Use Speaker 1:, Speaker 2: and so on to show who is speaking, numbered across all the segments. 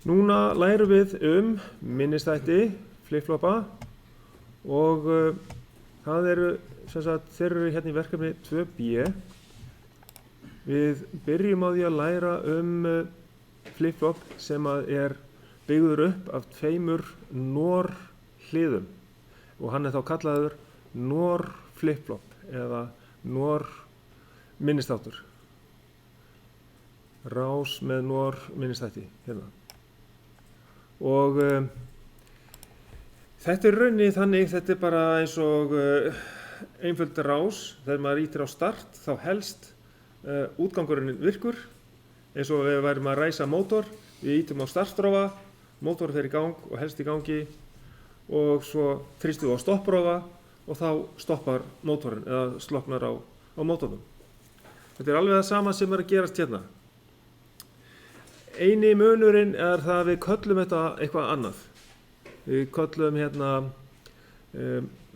Speaker 1: Núna lærum við minnisþætti, flip-floppa og það eru, þeir eru hérna í verkefni 2B. Við byrjum á því að læra flip-flop sem er byggður upp af tveimur NOR-hliðum og hann er þá kallaður NOR flip-flop eða NOR minnisþáttur. Rás með NOR minnisþætti hérna. Og þetta er rauninni þannig, þetta er bara eins og einföld rás. Þegar maður ýtir á start þá helst útgangurinn virkur, eins og við værum að ræsa mótor. Við ýtum á startrófa, mótorinn fer í gang og helst í gangi og svo þrýstum við á stopprófa og þá stoppar mótorinn eða slokknar á mótornum. Þetta er alveg það sama sem er að gerast hérna. Eini munurinn er það að við köllum þetta eitthvað annað. Við köllum hérna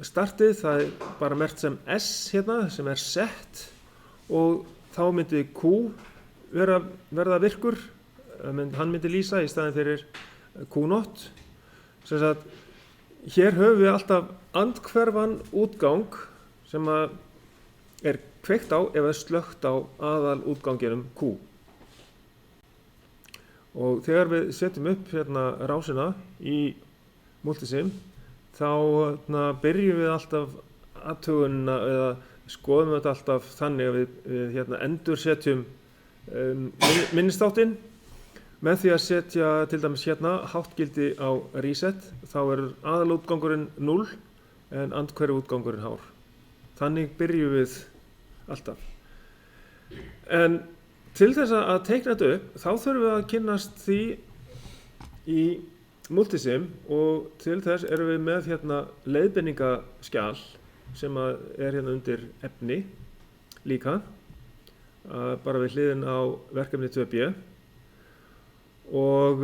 Speaker 1: startið, það er bara merkt sem S hérna, sem er set og þá myndi Q verða virkur, hann myndi lýsa í staðinn fyrir Q0. Sem sagt, hér höfum við alltaf andhverfan útgang sem er kveikt á ef það er slökkt á aðal útganginum Q. Og þegar við setjum upp hérna rásina í Multisim, þá byrjum við alltaf athugunina eða skoðum þetta alltaf þannig að við hérna endursetjum minnisþáttinn með því að setja til dæmis hérna háttgildi á reset, þá er aðalútgangurinn 0 en andhverfu útgangurinn hár. Þannig byrjum við alltaf. En til þess að teikna þetta upp, þá þurfum við að kynnast því í Multisim og til þess erum við með hérna leiðbeiningaskjal sem er hérna undir efni líka, bara við hliðin á verkefni 2B og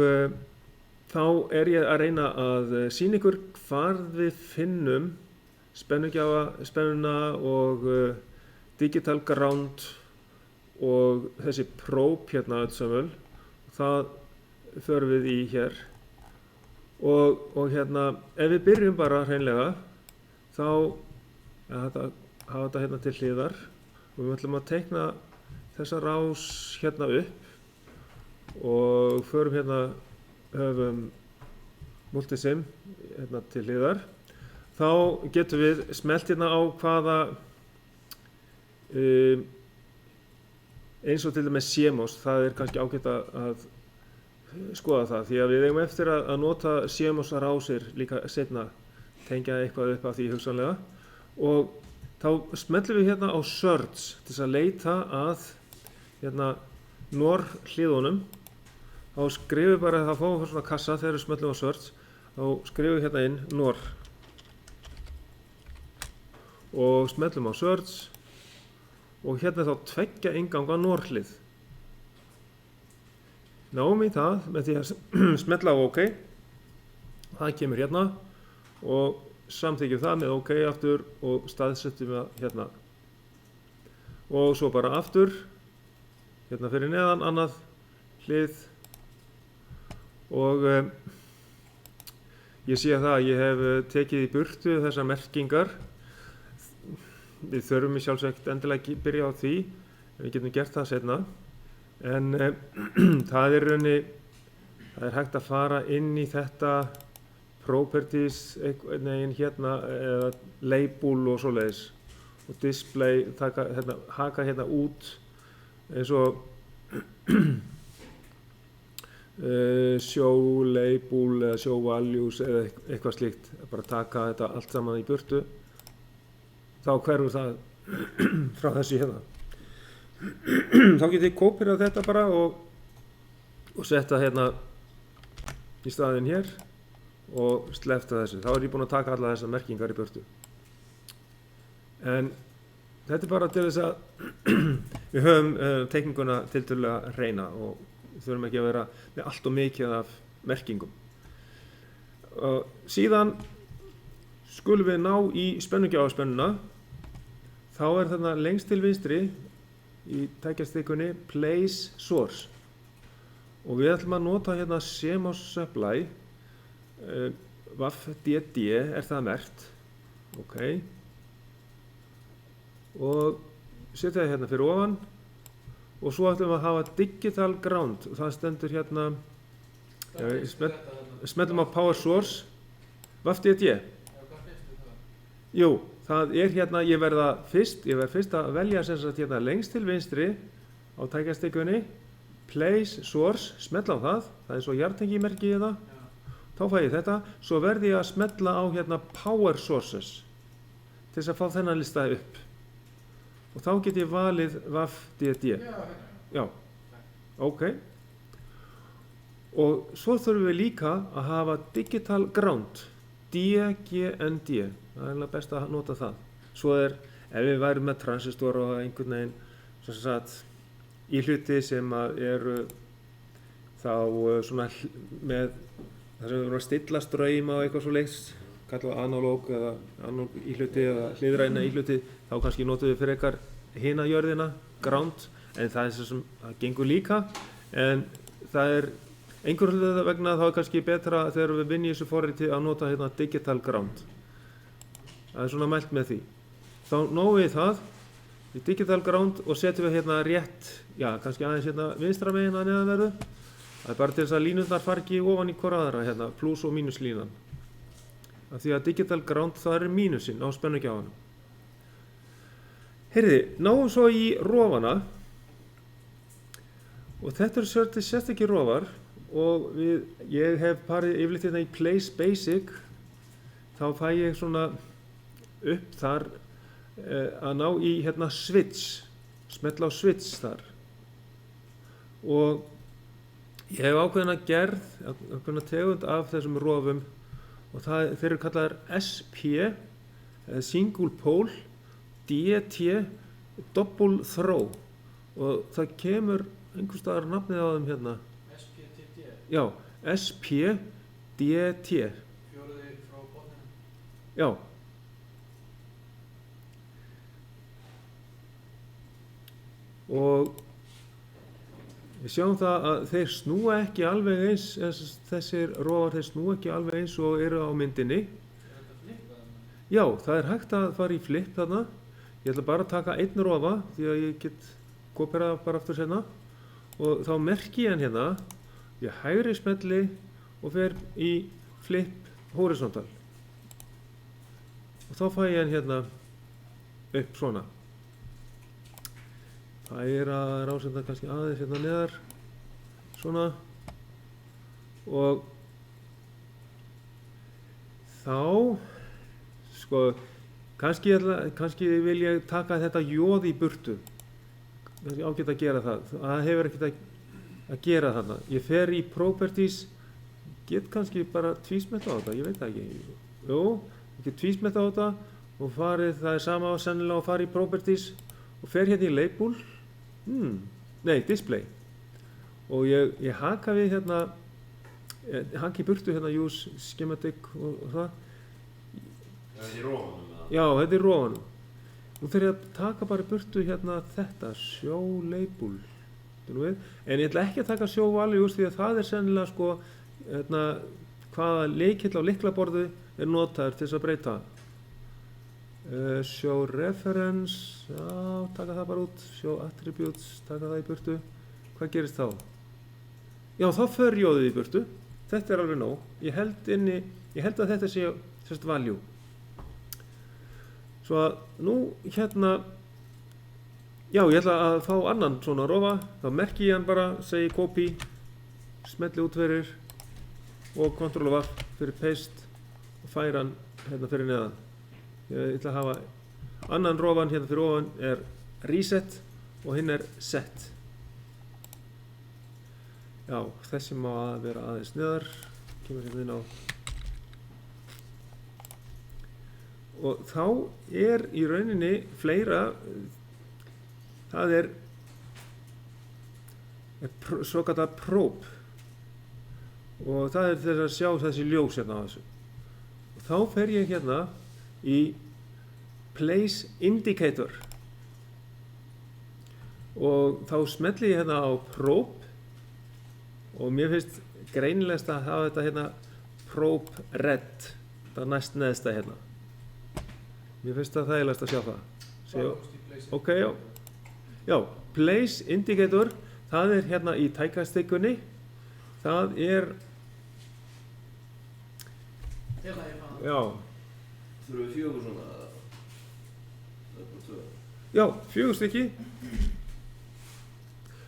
Speaker 1: þá er ég að reyna að sýna ykkur hvar við finnum spennuna og digital ground og þessi probe hérna öll sömul, það förum við í hér og hérna ef við byrjum bara hreinlega þá hafa þetta hérna til hliðar og við ætlum að teikna þessa rás hérna upp og förum hérna höfum Multisim hérna til hliðar. Þá getum við smellt hérna á hvaða eins og til dæmis CMOS, það er kannski ágætt að skoða það því að við eigum eftir að nota CMOS rásir líka seinna, tengja eitthvað upp af því hugsanlega og þá smellum við hérna á search til þess að leita að hérna NOR hliðunum. Þá skrifum við bara, þá fáum við svona kassa þegar við smellum á search, þá skrifum við hérna inn NOR og smellum á search og hérna þá tveggja innganga NOR hlið. Náum í það með því að smetla á OK. Það kemur hérna og samþykjum það með OK aftur og staðsetjum það hérna. Og svo bara aftur, hérna fyrir neðan annað hlið og ég sé það að ég hef tekið í burtu þessar merkingar. Við þurfum í sjálfsagt endilega að byrja á því, við getum gert það seinna. En það er hægt að fara inn í þetta properties, hérna, eða label og svoleiðis og display, haka hérna út eins og show label eða show values eða eitthvað slíkt, bara taka þetta allt saman í burtu. Þá hverfur það frá þessu hérna. Þá getið þið kópírað þetta bara og setta hérna í staðinn hér og slefta þessu. Þá er ég búinn að taka alla þessar merkingar í burtu. En þetta er bara til þess að við höfum teikninguna tiltölulega hreina og við þurfum ekki að vera með allt og mikið af merkingum. Síðan skulum við ná í spennugjafaspennuna. Þá er þarna lengst til vinstri í tækjastikunni Place Source og við ætlum að nota hérna CMOS supply WAF-DD er það merkt, ok, og setja það hérna fyrir ofan og svo ætlum við að hafa digital ground og það stendur hérna, smellum á power source, WAF-DD. Jú, það er hérna, ég verð fyrst að velja sem sagt hérna lengst til vinstri á tækjastikkunni, place source, smella á það er svo jartengimerki hérna, þá fæ ég þetta, svo verði ég að smella á hérna power sources til þess að fá þennan lista upp og þá get ég valið WAF-DD. Já, ok. Og svo þurfum við líka að hafa digital ground, DGND, það er best að nota það. Svo ef við værum með transistor og einhvern veginn sem sagt í hluti sem eru þá svona með það sem við erum að stilla ströym á eitthvað svo leiks, kallað analóg eða analóg íhluti eða hliðræna íhluti, þá kannski notum við fyrir eitthvað hina jörðina, ground, en það er sem það gengur líka, en það er einhverju hluta vegna þá er kannski betra þegar við vinnum í þessu forriti að nota hérna digital ground. Það er svona mælt með því. Þá nógum við það í digital ground og setjum við hérna rétt, já kannski aðeins hérna vinstra megin að neðanverðu. Það er bara til þess að línurnar fari ekki ofan í hvora aðra, hérna, pluss og mínuslínan. Af því að digital ground það er mínusinn á spennugjáfanum. Heyrði, náum svo í rofana. Og þetta eru sérstakir rofar og ég hef farið yfirleitt hérna í place basic. Þá fæ ég svona upp þar að ná í hérna switch, smetla á switch þar. Og ég hef ákveðna tegund af þessum rofum og þeir eru kallaðar SP, single pole, DT, double throw og það kemur einhvers staðar nafnið á þeim hérna. SPDT? Já, SPDT. Fjóruði frá botninum? Já. Og við sjáum það að þeir snúa ekki alveg eins, þessir rofar þeir snúa ekki alveg eins og eru á myndinni. Er þetta flip þarna? Já, það er hægt að fara í flip þarna. Ég ætla bara að taka einn rofa því að ég get kóperað bara aftur seinna og þá merki ég hann hérna, ég hægri smelli og fer í flip horizontal. Og þá fæ ég hann hérna upp svona. Það er að rásenda kannski aðeins hérna neðar, svona, og þá, sko, kannski vil ég taka þetta jóð í burtu, kannski ágætt að gera það hefur ekkert að gera þarna. Ég fer í properties, get kannski bara tvísmetta á þetta, ég veit það ekki, jú, ég get tvísmetta á þetta og farið, það er sama sennilega að fara í properties og fer hérna í label, display og ég haka við hérna haki burtu hérna use schematic og það.
Speaker 2: Þetta er í rofanum?
Speaker 1: Já, þetta er rofanum. Nú þarf ég að taka bara burtu hérna þetta show label en ég ætla ekki að taka show values því að það er sennilega sko hérna, hvaða lykill á lyklaborðu er notaður til þess að breyta. Show reference, já, taka það bara út, show attributes, taka það í burtu. Hvað gerist þá? Já, þá fer jóðið í burtu. Þetta er alveg nóg. Ég held að þetta sé sérst value. Svo að nú hérna, já, ég ætla að fá annan svona rofa, þá merki ég hann bara, segi copy, smelli út fyrir og Ctrl V fyrir paste og færa hann hérna fyrir neðan. Ég ætla að hafa annan rofan hérna fyrir ofan er reset og hinn er set. Já, þessi má að vera aðeins neðar, kemur hérna inn á. Og þá er í rauninni fleira, það er svo kallað probe og það er þess að sjá þessi ljós hérna á þessu. Og þá fer ég hérna í place indicator og þá smelli ég hérna á probe og mér finnst greinilegast að hafa þetta hérna Probe Red, það næst neðsta hérna. Mér finnst það þægilegast að sjá það. Ok, já, Place Indicator, það er hérna í tækjastikkunni, það er, já,
Speaker 2: Þurfum við 4 svona? Það er bara 2.
Speaker 1: já, 4 stykki.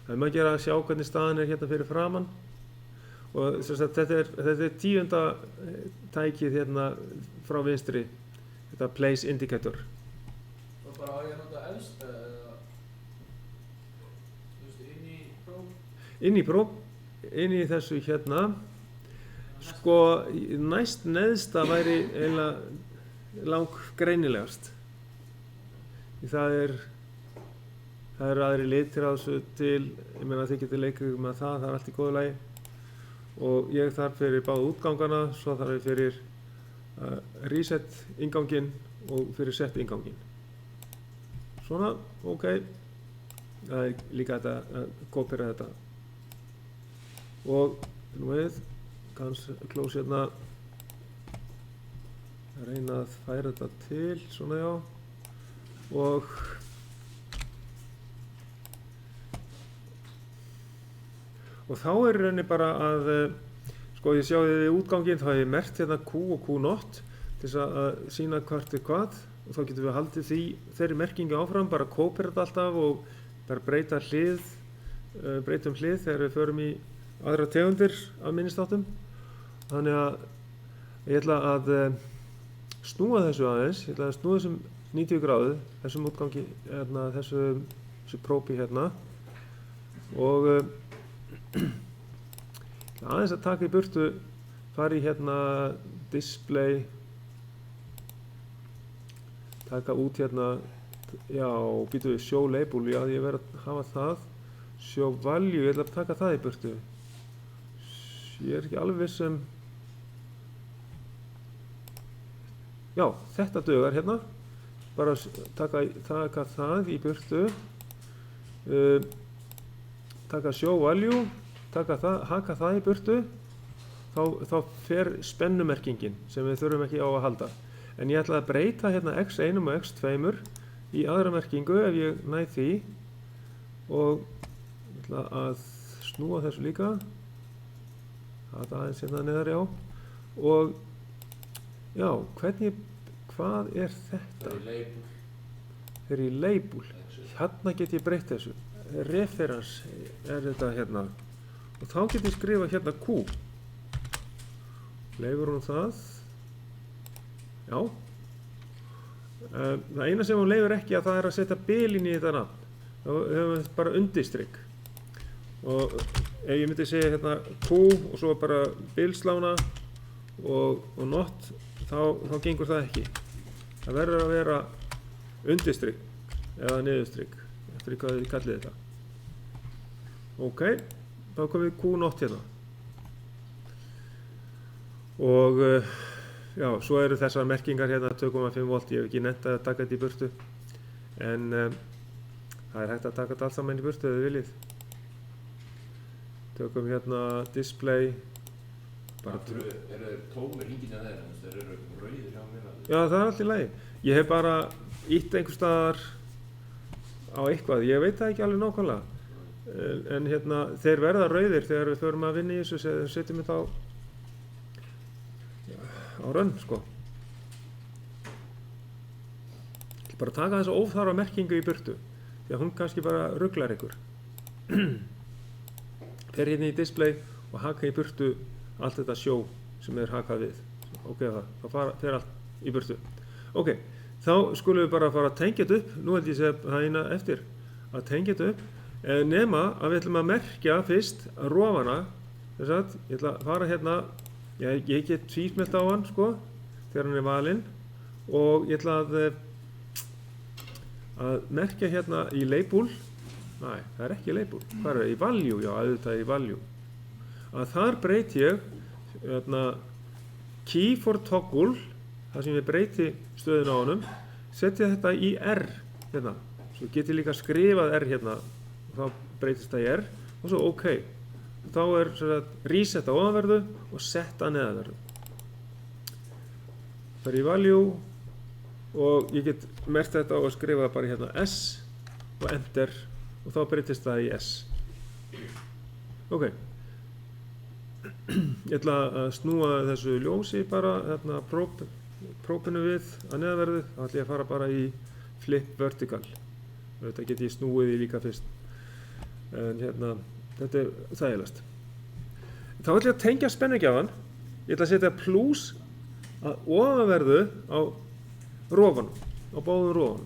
Speaker 1: Það er maður að sjá hvernig staðan er hérna fyrir framann og þetta er 10. tækið hérna frá vinstri, þetta Place Indicator.
Speaker 3: Og bara á ég að nota elst eða, þú veist, inn í próf?
Speaker 1: Inn í þessu hérna, sko næst neðsta væri eiginlega greinilegast. Það eru aðri litir á þessu til, ég meina þið getur leikið með það er allt í góðu lagi. Og ég þarf fyrir báða útgangana, svo þarf ég fyrir reset inganginn og fyrir set inganginn. Svona, ok. Það er líka þetta að kópera þetta. Og nú við, close hérna, reyna að færa þetta til, svona já. Og þá er rauninni bara að, sko ég sjá þið í útganginn, þá hef ég merkt hérna Q og Q0 til þess að sína hvert er hvað og þá getum við haldið þeirri merkingu áfram, bara kópera þetta alltaf og bara breytum hlið þegar við förum í aðra tegundir af minnistáttum. Þannig að ég ætla að snúa þessu aðeins, ég ætla að snúa þessum 90 gráðu, þessum útgangi, hérna, þessu própi hérna og aðeins að taka í burtu, fara í hérna display, taka út hérna, já, býtu við show label, já ég verð að hafa það, show value, ég ætla að taka það í burtu. Ég er ekki alveg viss já, þetta dugar hérna, bara taka það í burtu, taka show value, haka það í burtu, þá fer spennumerkingin sem við þurfum ekki á að halda. En ég ætla að breyta hérna x1 og x2 í aðra merkingu ef ég næ því og ég ætla að snúa þessu líka, það aðeins hérna neðar já og já, hvað er þetta? Það er í label. Hérna get ég breytt þessu. Reference er þetta hérna og þá get ég skrifa hérna Q. Leifur hún það. Já. Það eina sem hún leifur ekki að það er að setja bil inn í þetta nafn. Þá höfum við bara undirstrykk. Og ef ég myndi segja hérna Q og svo bara bilslána og not, þá gengur það ekki. Það verður að vera undirstrykk eða niðurstrykk, eftir hvað þið kallið þetta. Ok, þá komum við Q0 hérna. Og já, svo eru þessar merkingar hérna 2,5 volt, ég hef ekki nefnt að taka þetta í burtu. En það er hægt að taka þetta allt saman í burtu ef þið viljið. Tökum hérna display.
Speaker 2: Eru þeir tómir hringirnir þeir, þeir eru rauðir hjá mér?
Speaker 1: Já, það er allt í lagi. Ég hef bara ítt einhvers staðar á eitthvað, ég veit það ekki alveg nákvæmlega. En hérna, þeir verða rauðir þegar við förum að vinna í þessu, setjum við þá á rönn, sko. Ég ætla bara að taka þessa óþarfa merkingu í burtu, því að hún kannski bara ruglar ykkur. Fer hérna í display og haka í burtu allt þetta sjó sem er hakað við. Ok, það fer allt í burtu. Ok, þá skulum við bara fara að tengja þetta upp. Nú held ég að það eina eftir að tengja þetta upp, nema að við ætlum að merkja fyrst rofana. Þess að ég ætla að fara hérna, ég get tvísmelt á hann, sko, þegar hann er valinn, og ég ætla að merkja hérna í label. Næ, það er ekki label. Hvað er það? Í value, já, auðvitað í value. Að þar breyti ég hérna, key for toggle, þar sem ég breyti stöðun á honum, setja þetta í R hérna. Svo get ég líka skrifað R hérna, og þá breytist það í R, og svo OK. þá er sem sagt, reset á ofanverðu og set að neðanverðu. Það er í value og ég get merkt þetta á að skrifa bara hérna S og enter og þá breytist það í S. Ok. Ég ætla að snúa þessu ljósi bara, hérna própinu við að neðanverðu, þá ætla ég að fara bara í flip vertical. Þetta get ég snúið í líka fyrst. En hérna, þetta er þægilegast. Þá ætla ég að tengja spennugjafann. Ég ætla að setja plus að ofanverðu á rofanum, á báðum rofanum.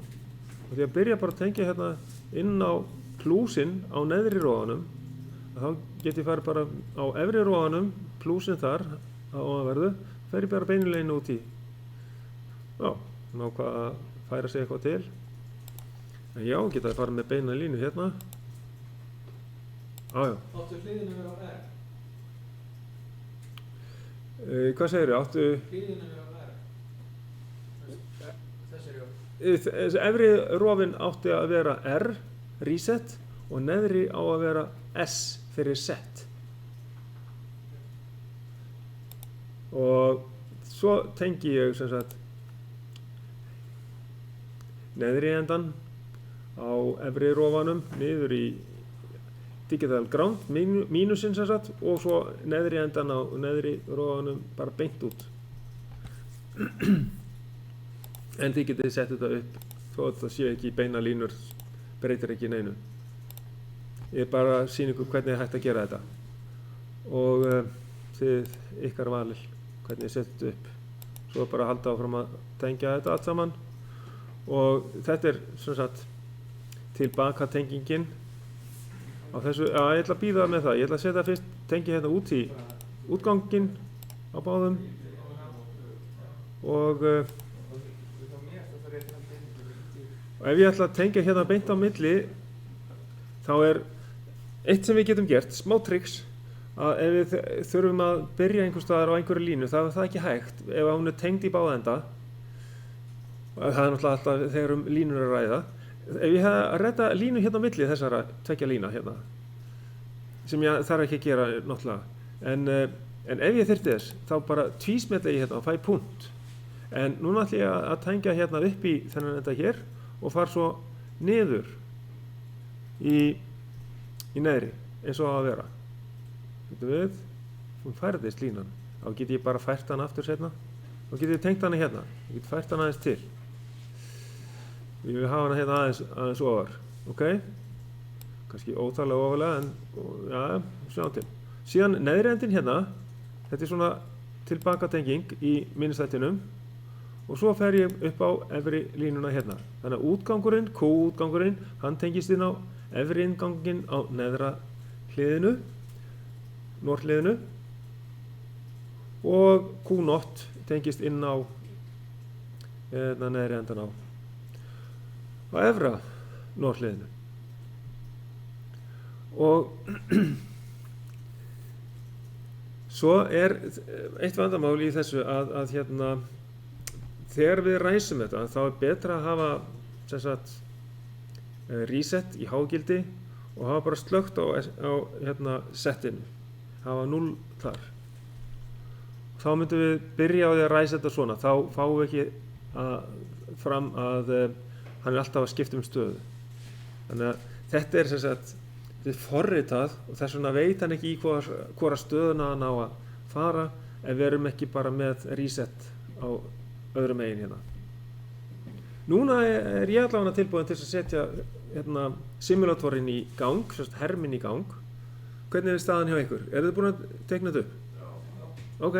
Speaker 1: Og því að byrja bara að tengja hérna inn á plusinn á neðri rofanum, þá get ég farið bara á efri rofanum, plusinn þar á ofanverðu, fer ég bara beinuleginu út í. Já, ná hvað að færa sig eitthvað til. En já, geta að fara með beina línu hérna. Já.
Speaker 3: Áttu hliðinu vera á R?
Speaker 1: Hvað segirðu? Áttu...
Speaker 3: Hliðinu vera á R? Þessi er
Speaker 1: Þessi efri rofinn átti að vera R, reset, og neðri á að vera S fyrir set. Og svo tengi ég sem sagt neðri endan á efri rofanum niður í digital ground, mínusinn sem sagt, og svo neðri endan á neðri rofanum bara beint út. En þið getið sett þetta upp þó að það sé ekki beina línur, breytir ekki neinu. Ég bara sýni ykkur hvernig er hægt að gera þetta. Og þið ykkar valið hvernig þið setjum þetta upp. Svo bara halda áfram að tengja þetta allt saman. Og þetta er sem sagt tilbaka tengingin á þessu. Já, ég ætla að bíða með það. Ég ætla að setja fyrst tengi hérna út í útganginn á báðum. Og ef ég ætla að tengja hérna beint á milli, þá er eitt sem við getum gert, smá triks, að ef við þurfum að byrja einhvers staðar á einhverju línu, þá er það ekki hægt ef hún er tengd í báða enda. Það er náttúrulega alltaf þegar línur að ræða. Ef ég hef að redda línu hérna á milli þessara tveggja lína hérna, sem ég þarf ekki að gera náttúrulega, en ef ég þyrfti þess, þá bara tvísmella ég hérna og fæ punkt. En núna ætla ég að tengja hérna upp í þennan enda hér og fara svo niður í neðri, eins og á að vera. Þetta við, hún færðist línan. Þá get ég bara fært hana aftur setna. Þá get ég tengt hana hérna. Ég get fært hana aðeins til. Ég vil hafa hana hérna aðeins ofar. Ok? Kannski óþarlega ofarlega, en já, sjáum til. Síðan neðri endin hérna, þetta er svona tilbaka tenging í minnistættinum. Og svo fer ég upp á efri línuna hérna. Þannig að útgangurinn, Q-útgangurinn, hann tengist inn á efri innganginn á neðra hliðinu, norðhliðinu, og Q-not tengist inn á neðri endan á efra norðhliðinu. Og svo er eitt vandamál í þessu að hérna, þegar við ræsum þetta, þá er betra að hafa sem sagt, reset í hágildi og hafa bara slökkt á hérna, settinu, hafa 0 þar. Þá myndum við byrja á því að ræsa þetta svona, þá fáum við ekki fram að hann er alltaf að skipta um stöðu. Þannig að þetta er sem sagt, þetta er forritað og þess vegna veit hann ekki í hvora stöðuna hann á að fara ef við erum ekki bara með reset á öðrum megin hérna. Núna er ég allavega tilbúin til að setja hérna, simulatorinn í gang, herminn í gang. Hvernig er staðan hjá ykkur? Eru þið búin að tekna þetta upp? Já. Ok.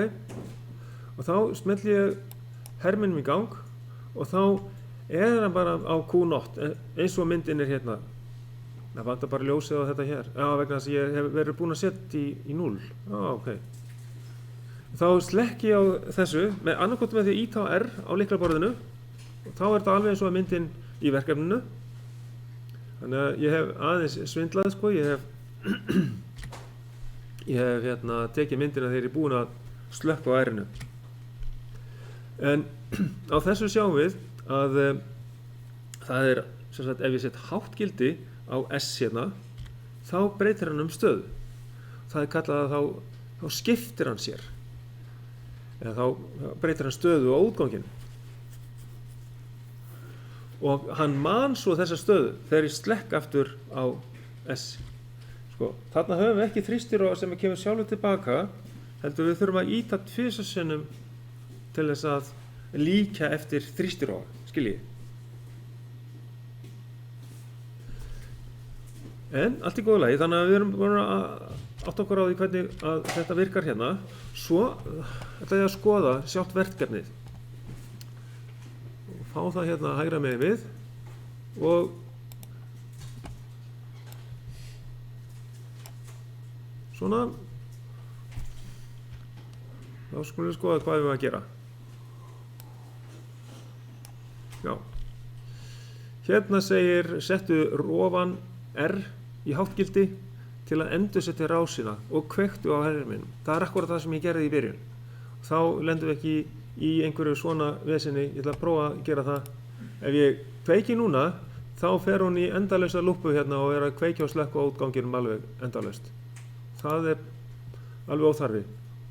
Speaker 1: Og þá smelli ég herminn í gang og þá er hann bara á Q-not eins og myndin er hérna. Það vantar bara ljósið á þetta hér. Já, vegna þess að ég hef verið búin að setja í 0. Já, ok. Þá slekki ég á þessu með annarkot með því að íta á R á lyklaborðinu og þá er þetta alveg eins og myndin í verkefninu. Þannig að ég hef aðeins svindlað sko, ég hef hérna tekið myndina þegar ég er búin að slökka á R-inu. En á þessu sjáum við að það er sem sagt ef ég set hátt gildi á S hérna þá breytir hann um stöðu. það er kallað að þá skiptir hann sér, eða þá breytir hann stöðu á útganginn, og hann man svo þessa stöðu þegar ég slekk aftur á S. Sko, þarna höfum við ekki þrýstirofa sem kemur sjálfur tilbaka, heldur við þurfum að ýta 2 sinnum til þess að líka eftir þrýstirofa, skiljið. En allt í góðu lagi, þannig að við erum búin að átta okkur á því hvernig að þetta virkar hérna. Svo ætla ég að skoða sjálft verkefnið og fá það hérna hægra megin við, og svona, þá skulum við skoða hvað við erum að gera. Já, hérna segir settu rofan R í háttgildi til að endursetja rásina og kveiktu á herminum. Það er akkurat það sem ég gerði í byrjun. Þá lendum við ekki í einhverju svona vesinni. Ég ætla að prófa að gera það. Ef ég kveiki núna, þá fer hún í endalausa lúppu hérna og er að kveikja og slekka á útganginum alveg endalaust. Það er alveg óþarfi.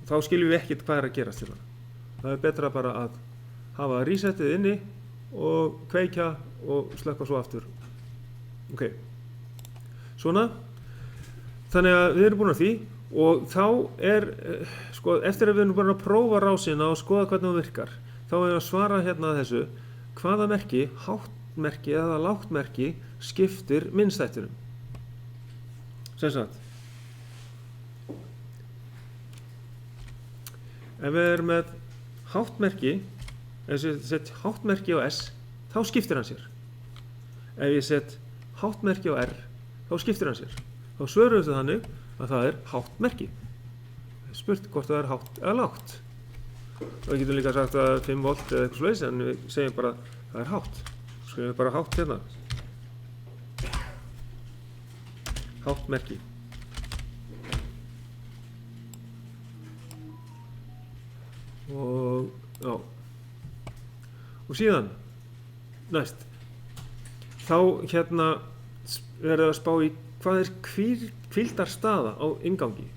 Speaker 1: Þá skiljum við ekkert hvað er að gerast hérna. Það er betra bara að hafa resetið inni og kveikja og slekka svo aftur. Ok. Svona. Þannig að við erum búin að því, og þá er, sko, eftir að við erum búin að prófa rásina og skoða hvernig hún virkar, þá erum við að svara hérna að þessu, hvaða merki, háttmerki eða láttmerki skiptir minnstættinum. Sem sagt, ef við erum með háttmerki, ef ég set háttmerki á S, þá skiptir hann sér. Ef ég set háttmerki á R, þá skiptir hann sér. Þá svörum við þannig að það er háttmerki. Spurt hvort það er hátt eða lágt. Og við getum líka sagt að það er 5 volt eða eitthvað svoleiðis, en við segjum bara að það er hátt. Skrifum við bara hátt hérna. Háttmerki. Og, já. Og síðan, næst, þá hérna verður að spá í hvað er hvíldarstaða á inngangi,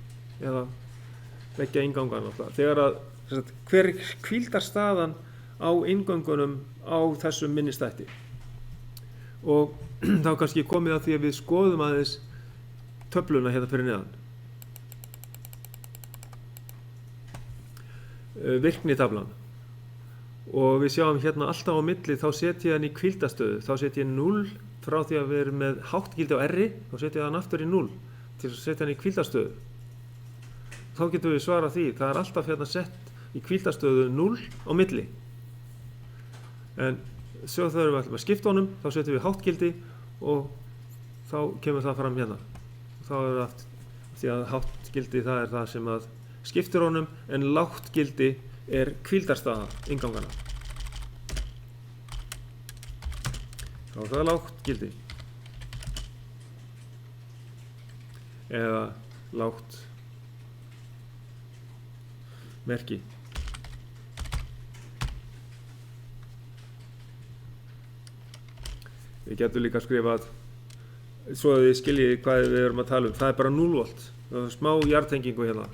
Speaker 1: eða leggja innganga náttúrulega. Þegar að, hver er hvíldarstaðan á inngöngunum á þessum minnistætti. Og þá kannski komið að því að við skoðum aðeins töfluna hérna fyrir neðan. Virknitablan. Og við sjáum hérna alltaf á milli, þá setja ég hann í hvíldarstöðu, þá setja ég 0 frá því að við erum með háttgildi á R, þá setja ég hann aftur í 0 til að setja hann í hvíldarstöðu. Þá getum við svarað því, það er alltaf hérna sett í hvíldarstöðu 0 á milli. En svo þegar við ætlum að skipta honum, þá setjum við háttgildi og þá kemur það fram hérna. Þá er það aftur, því að háttgildi það er það sem að skiptir honum, en láttgildi er hvíldarstaða inngangana. Þá er það lágt gildi. Eða lágt merki. Við getum líka skrifað, svo að þið skiljið hvað við erum að tala um, það er bara 0 volt. Það er smá jarðtengingu hérna.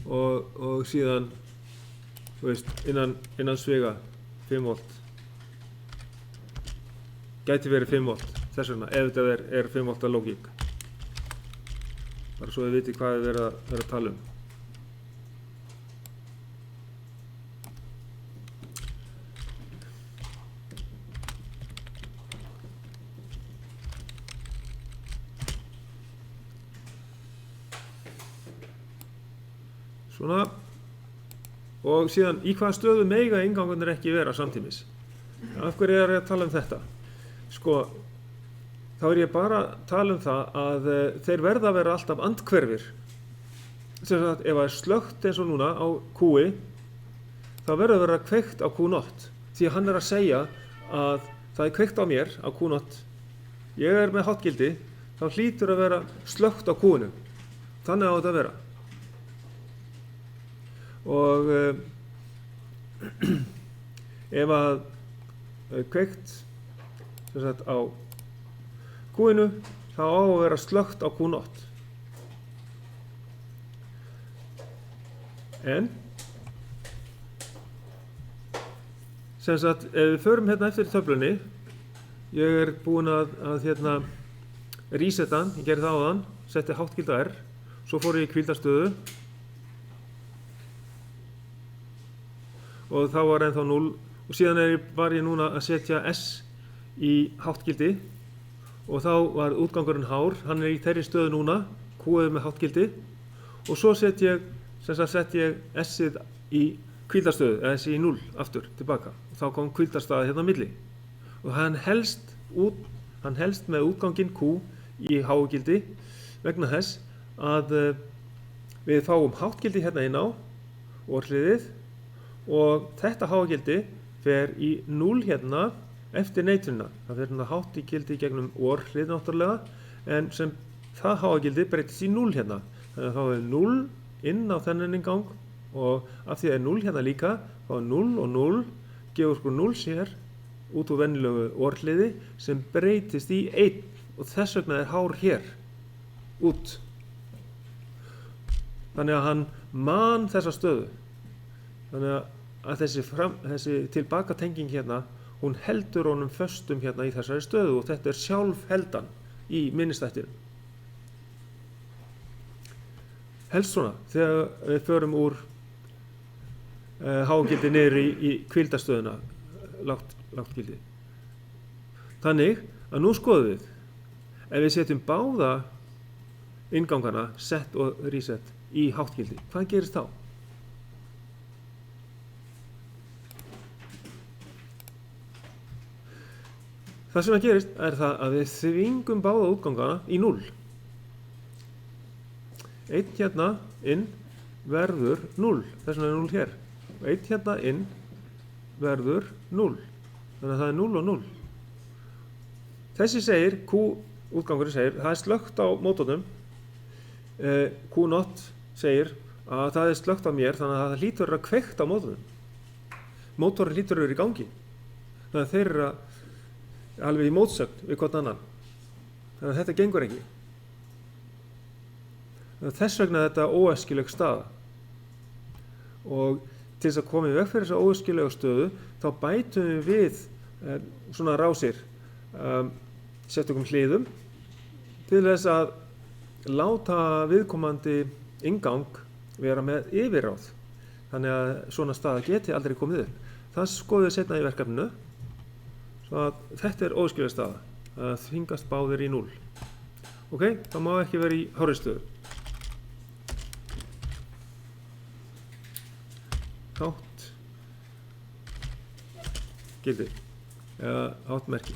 Speaker 1: Og síðan, þú veist, innan sviga 5 volt. Gæti verið 5 volt, þess vegna, ef þetta er 5 volta lógík. Bara svo þið viti hvað þið verið að tala um. Svona. Og síðan, í hvaða stöðu mega inngangarnir ekki vera samtímis? Af hverju er ég að tala um þetta? Sko, þá er ég bara að tala um það að þeir verða að vera alltaf andhverfir. Sem sagt, ef það er slökkt eins og núna á Q-i, þá verður að vera kveikt á Q0. Því að hann er að segja að það er kveikt á mér á Q0. Ég er með háttgildi, þá hlýtur að vera slökkt á Q-inu. Þannig á þetta að vera. Og ef að kveikt sem sagt á Q-inu, þá á að vera slökkt á Q0. En sem sagt, ef við förum hérna eftir í töflunni, ég er búinn að hérna resetta hann, ég gerði það áðan, setti háttgilda R, svo fór ég í hvíldarstöðu og þá var ennþá 0 og síðan var ég núna að setja S í háttgildi og þá var útgangurinn hár, hann í þeirri stöðu núna, Q með háttgildi og svo sett ég S-ið í hvíldarstöðu, eða S í 0 aftur tilbaka og þá kom hvíldarstaða hérna á milli og hann helst með útganginn Q í hágildi vegna þess að við fáum háttgildi hérna inn á orðliðið og þetta hágildi fer í 0 hérna eftir neitunina. Það fer hérna háttgildi gegnum orðlið náttúrulega en sem það hágildi breytist í 0 hérna. Þannig að þá er 0 inn á þennan inngang og af því að 0 hérna líka þá er 0 og 0 gefur sko 0 sér út úr venjulegu orðliði sem breytist í 1 og þess vegna er hár hér út. Þannig að hann man þessa stöðu. Þannig að þessi tilbakatenging hérna, hún heldur honum föstum hérna í þessari stöðu og þetta er sjálfheldan í minnistættinum. Helst svona, þegar við förum úr hágildi niður í hvíldarstöðuna, lágt gildi. Þannig að nú skoðum við, ef við setjum báða inngangana, set og reset, í háttgildi, hvað gerist þá? Það sem gerist er það að við þvingum báða útgangana í 0. Einn hérna inn verður 0, þess vegna er 0 hér. Og einn hérna inn verður 0, þannig að það er 0 og 0. Þessi segir, Q-útgangurinn segir, það er slökkt á mótornum. Q-not segir að það er slökkt á mér, þannig að það hlýtur að kveikt á mótornum. Mótorinn hlýtur að vera í gangi. Þannig að þeir eru alveg í mótsögn við hvort annan. Þannig að þetta gengur ekki. Þess vegna er þetta óæskileg staða. Og til þess að koma í veg fyrir þessa óæskilegu stöðu, þá bætum við svona rásir, setjum hliðum, til þess að láta viðkomandi inngang vera með yfirráð. Þannig að svona staða geti aldrei komið upp. Það skoðum við seinna í verkefninu. Svo að þetta er óæskileg staða. Það þvingast báðir í 0. Ok, það má ekki vera í hárri stöðu. Hátt gildi eða hátt merki.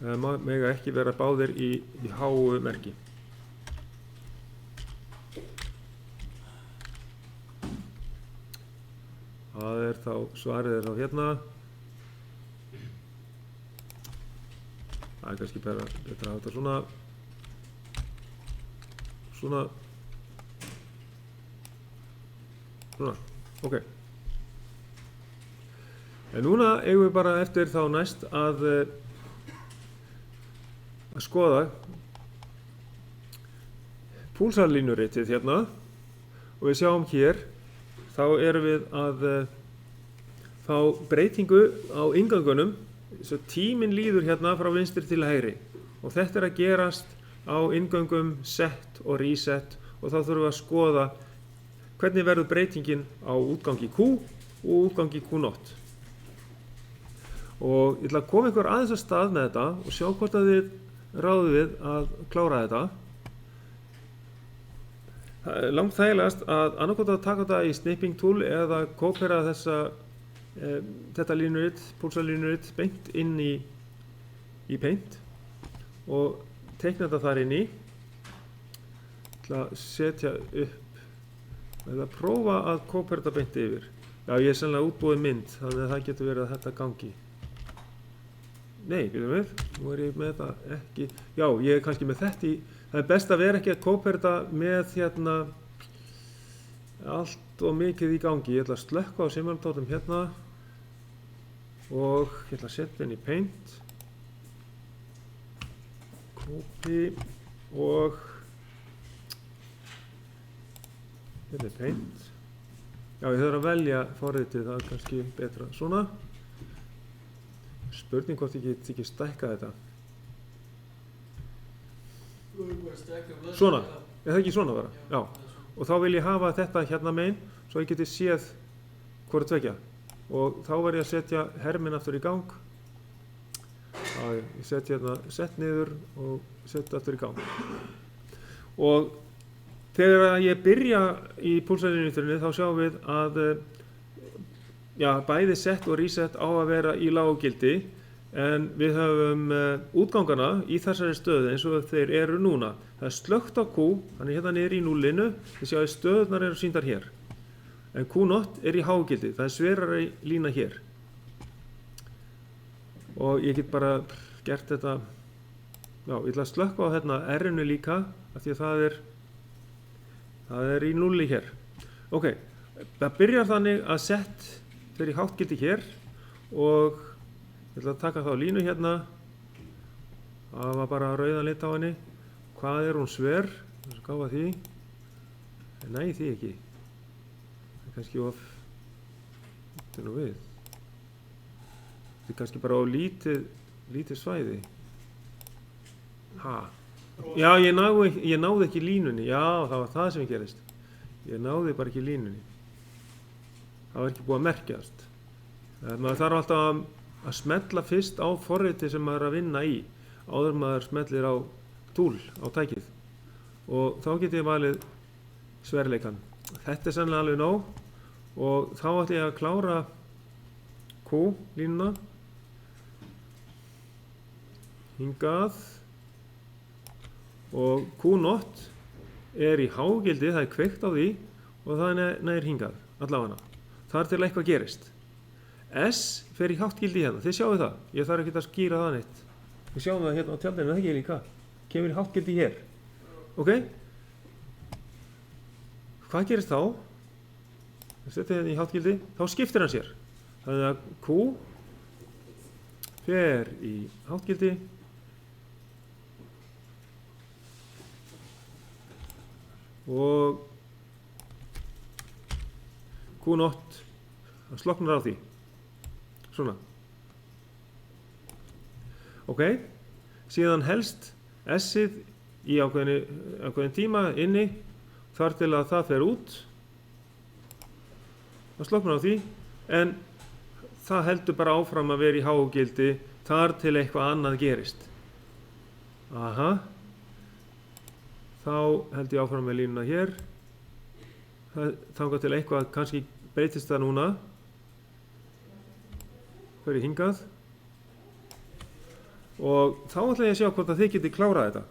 Speaker 1: Það mega ekki vera báðir í háu merki. Það er þá, svarið er þá hérna. Það er kannski betra að hafa þetta svona. Svona, ok. En núna eigum við bara eftir þá næst að skoða púlsarlínuritið hérna og við sjáum hér, þá erum við að fá breytingu á inngangunum, svo tíminn líður hérna frá vinstri til hægri og þetta er að gerast á inngöngum set og reset og þá þurfum við að skoða hvernig verður breytingin á útgangi Q og útgangi Q0. Og ég ætla að koma ykkur aðeins að stað með þetta og sjá hvort að þið ráðum við að klára þetta. Það er langt þægilegast að annarkot að taka þetta í snipping tool eða kópera þetta línurit, púlsarlínurit beint inn í Paint og teikna þetta þar inn í. Ég ætla að setja upp eða prófa að kópera þetta beint yfir. Já, ég er sennilega útbúið mynd, þannig að það getur verið að þetta gangi. Nei, byrjum við. Nú er ég með þetta ekki. Já, ég er kannski með þetta í. Það er best að vera ekki að kópera þetta með hérna allt og mikið í gangi. Ég ætla að slökkva á simultátum hérna og ég ætla að setja inn í Paint. Copy og Hérna er paint. Já, ég þarf að velja forritið, það er kannski betra. Svona. Spurning hvort ég get ekki stækkað þetta. Svona. Er það ekki svona bara? Já. Og þá vil ég hafa þetta hérna megin, svo ég geti séð hvort tvekja. Og þá verð ég að setja herminn aftur í gang. Já, ég setja hérna sett niður og setja aftur í gang. Og þegar ég byrja í púlsaríniturinni þá sjáum við að já, bæði set og reset á að vera í lággildi, en við höfum útgangana í þessari stöðu eins og þeir eru núna. Það er slökkt á Q, þannig hérna niður í núllinu, þið sjáum stöðunar eru sýndar hér. En Q0 er í hágildi, það er sverari lína hér. Og ég get bara gert þetta, já, ég ætla að slökka á hérna R-inu líka, af því að það er í núlli hér. Ok, það byrjar þannig að set fer í hágildi hér og ég ætla að taka þá línu hérna. Það var bara rauðan lit á henni. Hvað er hún sver? Það er að gáfa því. Nei, því ekki. Það er kannski of... Þetta er nú við. Þetta er kannski bara á lítið svæði. Ha. Já, ég náði ekki línunni. Já, það var það sem gerist. Ég náði bara ekki línunni. Það var ekki búið að merkjast. Maður þarf alltaf að smetla fyrst á forriti sem maður er að vinna í áður maður smetlir á túl, á tækið, og þá get ég valið sverleikan. Þetta er sennilega alveg nóg og þá ætla ég að klára Q línuna hingað og Q0 er í hágildi, það er kveikt á því og það er nær hingað, allavega. Þar til eitthvað gerist. S fer í háttgildi hérna, þið sjáu það, ég þarf ekki að skýra það neitt. Við sjáum það hérna á tjaldinu, það ekki líka. Kemur í háttgildi hér. Ok? Hvað gerist þá? Það setja hérna í háttgildi, þá skiptir hann sér. Þannig að Q fer í háttgildi og Q0, það sloknar á því. Svona. Ok, síðan helst S-ið í ákveðin tíma inni þar til að það fer út. Það sloknar á því, en það heldur bara áfram að vera í hágildi þar til eitthvað annað gerist. Aha. Þá held ég áfram með línuna hér. Þangað til eitthvað kannski breytist það núna. Fer ég hingað og þá ætla ég að sjá hvort að þið geti klárað þetta.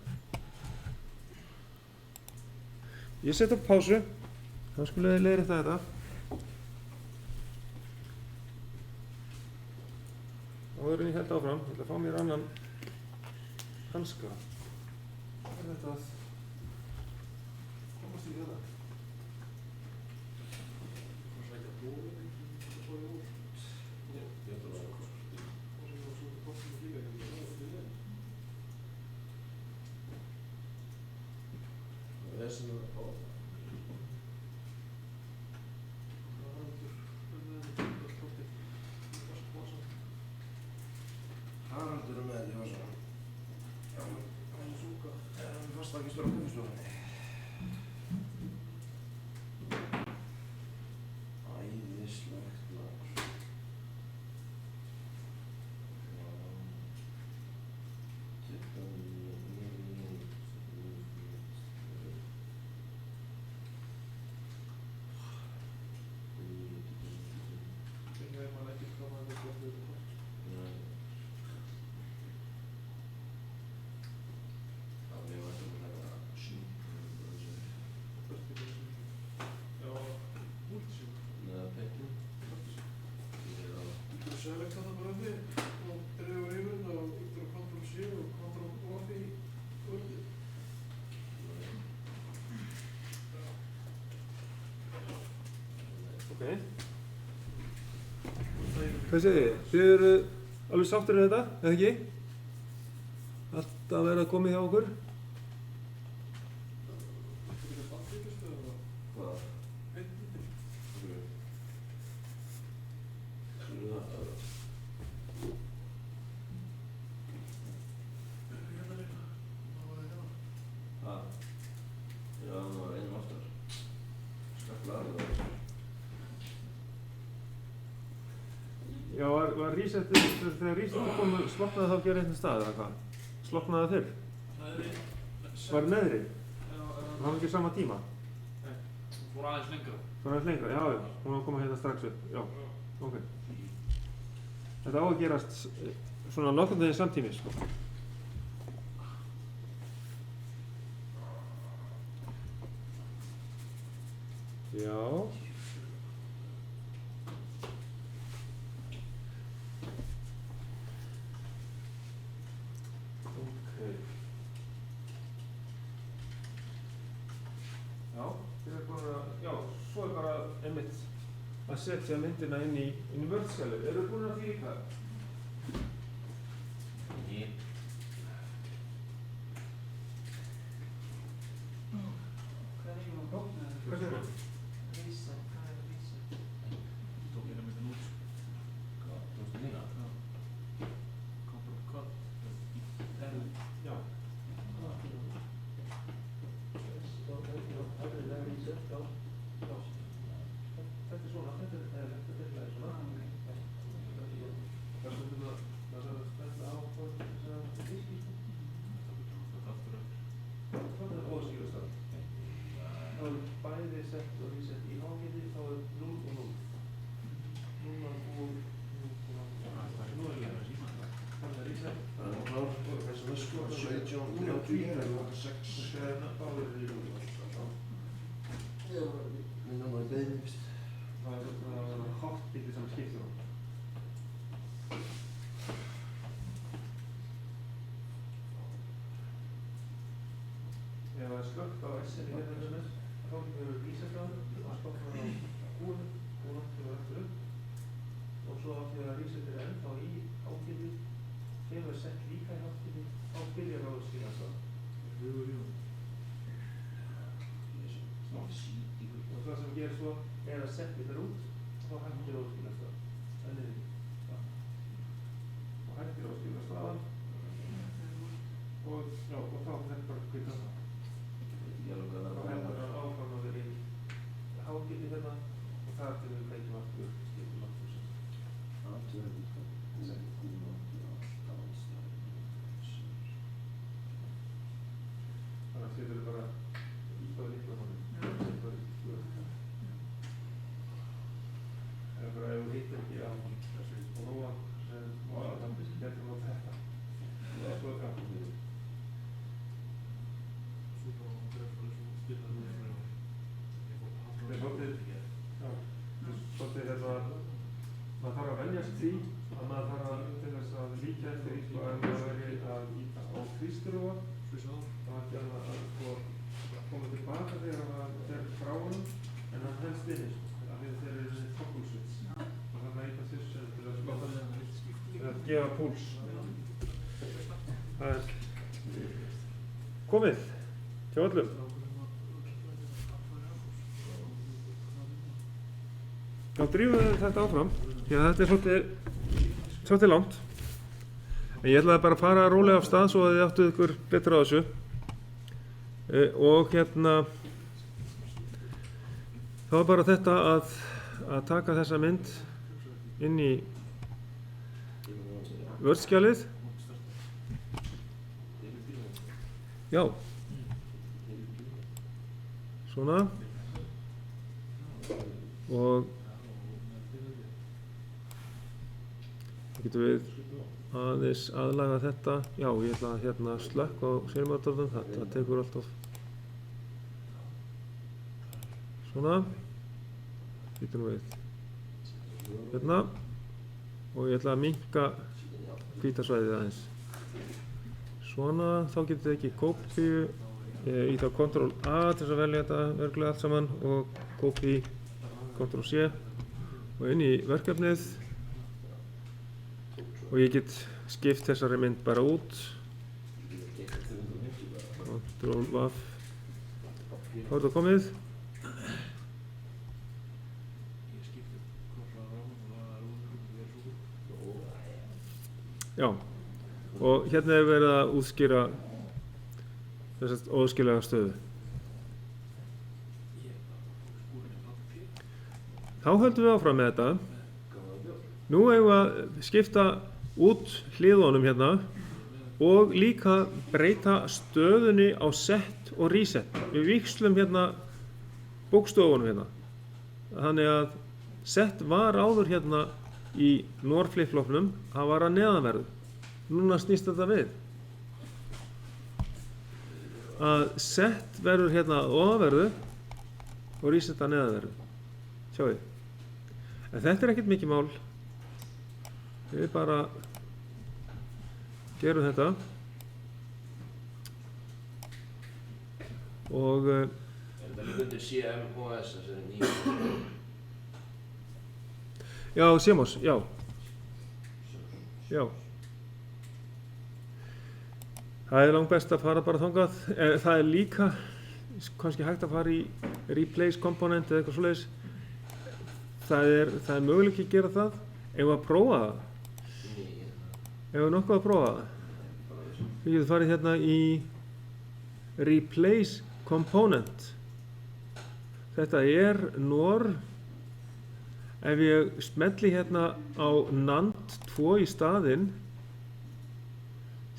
Speaker 1: Ég set upp pásu, þá skulle þið leiðrétta þetta. Áður en ég held áfram, ég ætla að fá mér annan hanska. Hvað er þetta að komast í þetta?
Speaker 2: Haraldur er með, ég var svo. Já, hann er súka. Hann er fastakistur á kemurstofunni. Æðislegt maður.
Speaker 3: Select það bara við og dreifur yfir þetta og ykkur á Ctrl-C og Ctrl-Off í vörðu.
Speaker 1: Ok. Hvað segir þið? Þið eru alveg sáttir með þetta, eða ekki? Allt að vera komið hjá okkur?
Speaker 3: Þetta er bandvíkjastöð eða?
Speaker 2: Hvað?
Speaker 1: var resetið, þegar resetið kom, sloknaði þá að gera einhvern stað eða hvað? Sloknaði það fyrr? Var neðri? Það var ekki sama tíma?
Speaker 4: Nei, hún fór aðeins lengra.
Speaker 1: Fór aðeins lengra, já, hún var að koma hérna strax upp, já, ok. Þetta á að gerast svona nokkurn veginn samtímis, sko. Já. Svo bara einmitt að setja myndina inn í Word-skjalið. Eru búin að því líka?
Speaker 2: Ég.
Speaker 5: Hvað er það?
Speaker 1: Hvað segir það?
Speaker 5: Reset, hvað er reset?
Speaker 4: Tók hérna myndin út.
Speaker 2: Hvað, tókstu mína?
Speaker 4: Control cut.
Speaker 1: Já. Þetta er svona, þetta er svona. Það er að spenda á þessa diski. Þetta er óskilastað. Þá er bæði sett og reset í ágæti, þá er 0 og 0. 0 og 0. Nú er ég að síma það. Það er reset.
Speaker 2: Það er klár. Þessi vösku var 17, 36.
Speaker 1: Það er báður í 0.
Speaker 2: Minna maður beðið, víst.
Speaker 1: Það er hotbíti sem skiptir á. Ef það er slökkt á S-inu hérna sem er, þá getur við reset á það og slökkar á húnu til að eftir upp og svo átti að resetir ennþá í ágæti þegar það er sett líka í ágæti á byrjar á að skilast það. Og það sem gerir svo er að setja þetta út og þá hættir á að skilast það. Það er niður. Og hættir á að skilast það og þá þetta bara kvita það. Þá hendur það áfram að vera í hágeti hérna og þar til við kveikjum aftur upp, skiptum aftur sem. Þannig að setur við bara ítt á lyklamanum. Það er bara ef þú hittir ekki á og nóa sem það getur nota þetta. Það er svo gaman. Svolítið hérna, maður þarf að venjast því að maður þarf að til þess að líka eftir í að maður veri að íta á kristurúa þá ætti hann að koma tilbaka þegar maður fer frá honum en hann helst inni af því þeir eru þessi toggleswitch og það er eitthvað þess til að slokka að gefa púls. Það er komið hjá öllum. Þá drífum við þetta áfram, því að þetta er svolítið langt. En ég ætlaði bara að fara rólega af stað svo að þið áttuð ykkur betra á þessu. Og hérna, þá er bara þetta að taka þessa mynd inn í Word-skjalið. Já. Svona. Og getum við aðeins aðlaga þetta. Já, ég ætla að hérna slökka á sérmátorðum, þetta tekur alltaf. Svona. Getum við hérna. Og ég ætla að minnka hvítasvæðið aðeins. Svona, þá getur þið ekki kópíu. Ég íta á Ctrl A til þess að velja þetta verklega allt saman og kópí Ctrl C og inn í verkefnið. Og ég get skipt þessari mynd bara út. Ctrl V. Þá er þetta komið. Já, og hérna er verið að útskýra þessast óskiljaða stöðu. Þá höldum við áfram með þetta Nú eigum við að skipta út hliðunum hérna og líka breyta stöðunni á set og reset. Við víxlum hérna bókstöfunum hérna. Þannig að set var áður hérna í NOR flip-flopnum, það var að neðanverðu. Núna snýst þetta við. Að set verður hérna að ofanverðu og reset að neðanverðu. Sjáðu. En þetta er ekkert mikið mál. Við bara gerum þetta og
Speaker 2: Er þetta líka undir CMOS, þessari nýju?
Speaker 1: já, CMOS, já. Já. Það er langt best að fara bara þangað. Það er líka kannski hægt að fara í replace component eða eitthvað svoleiðis. Það er möguleiki að gera það. Ef við að prófa það. Ef við nokkuð að prófa það. Við getum farið hérna í replace component. Þetta er NOR. Ef ég smelli hérna á NAND 2 í staðinn,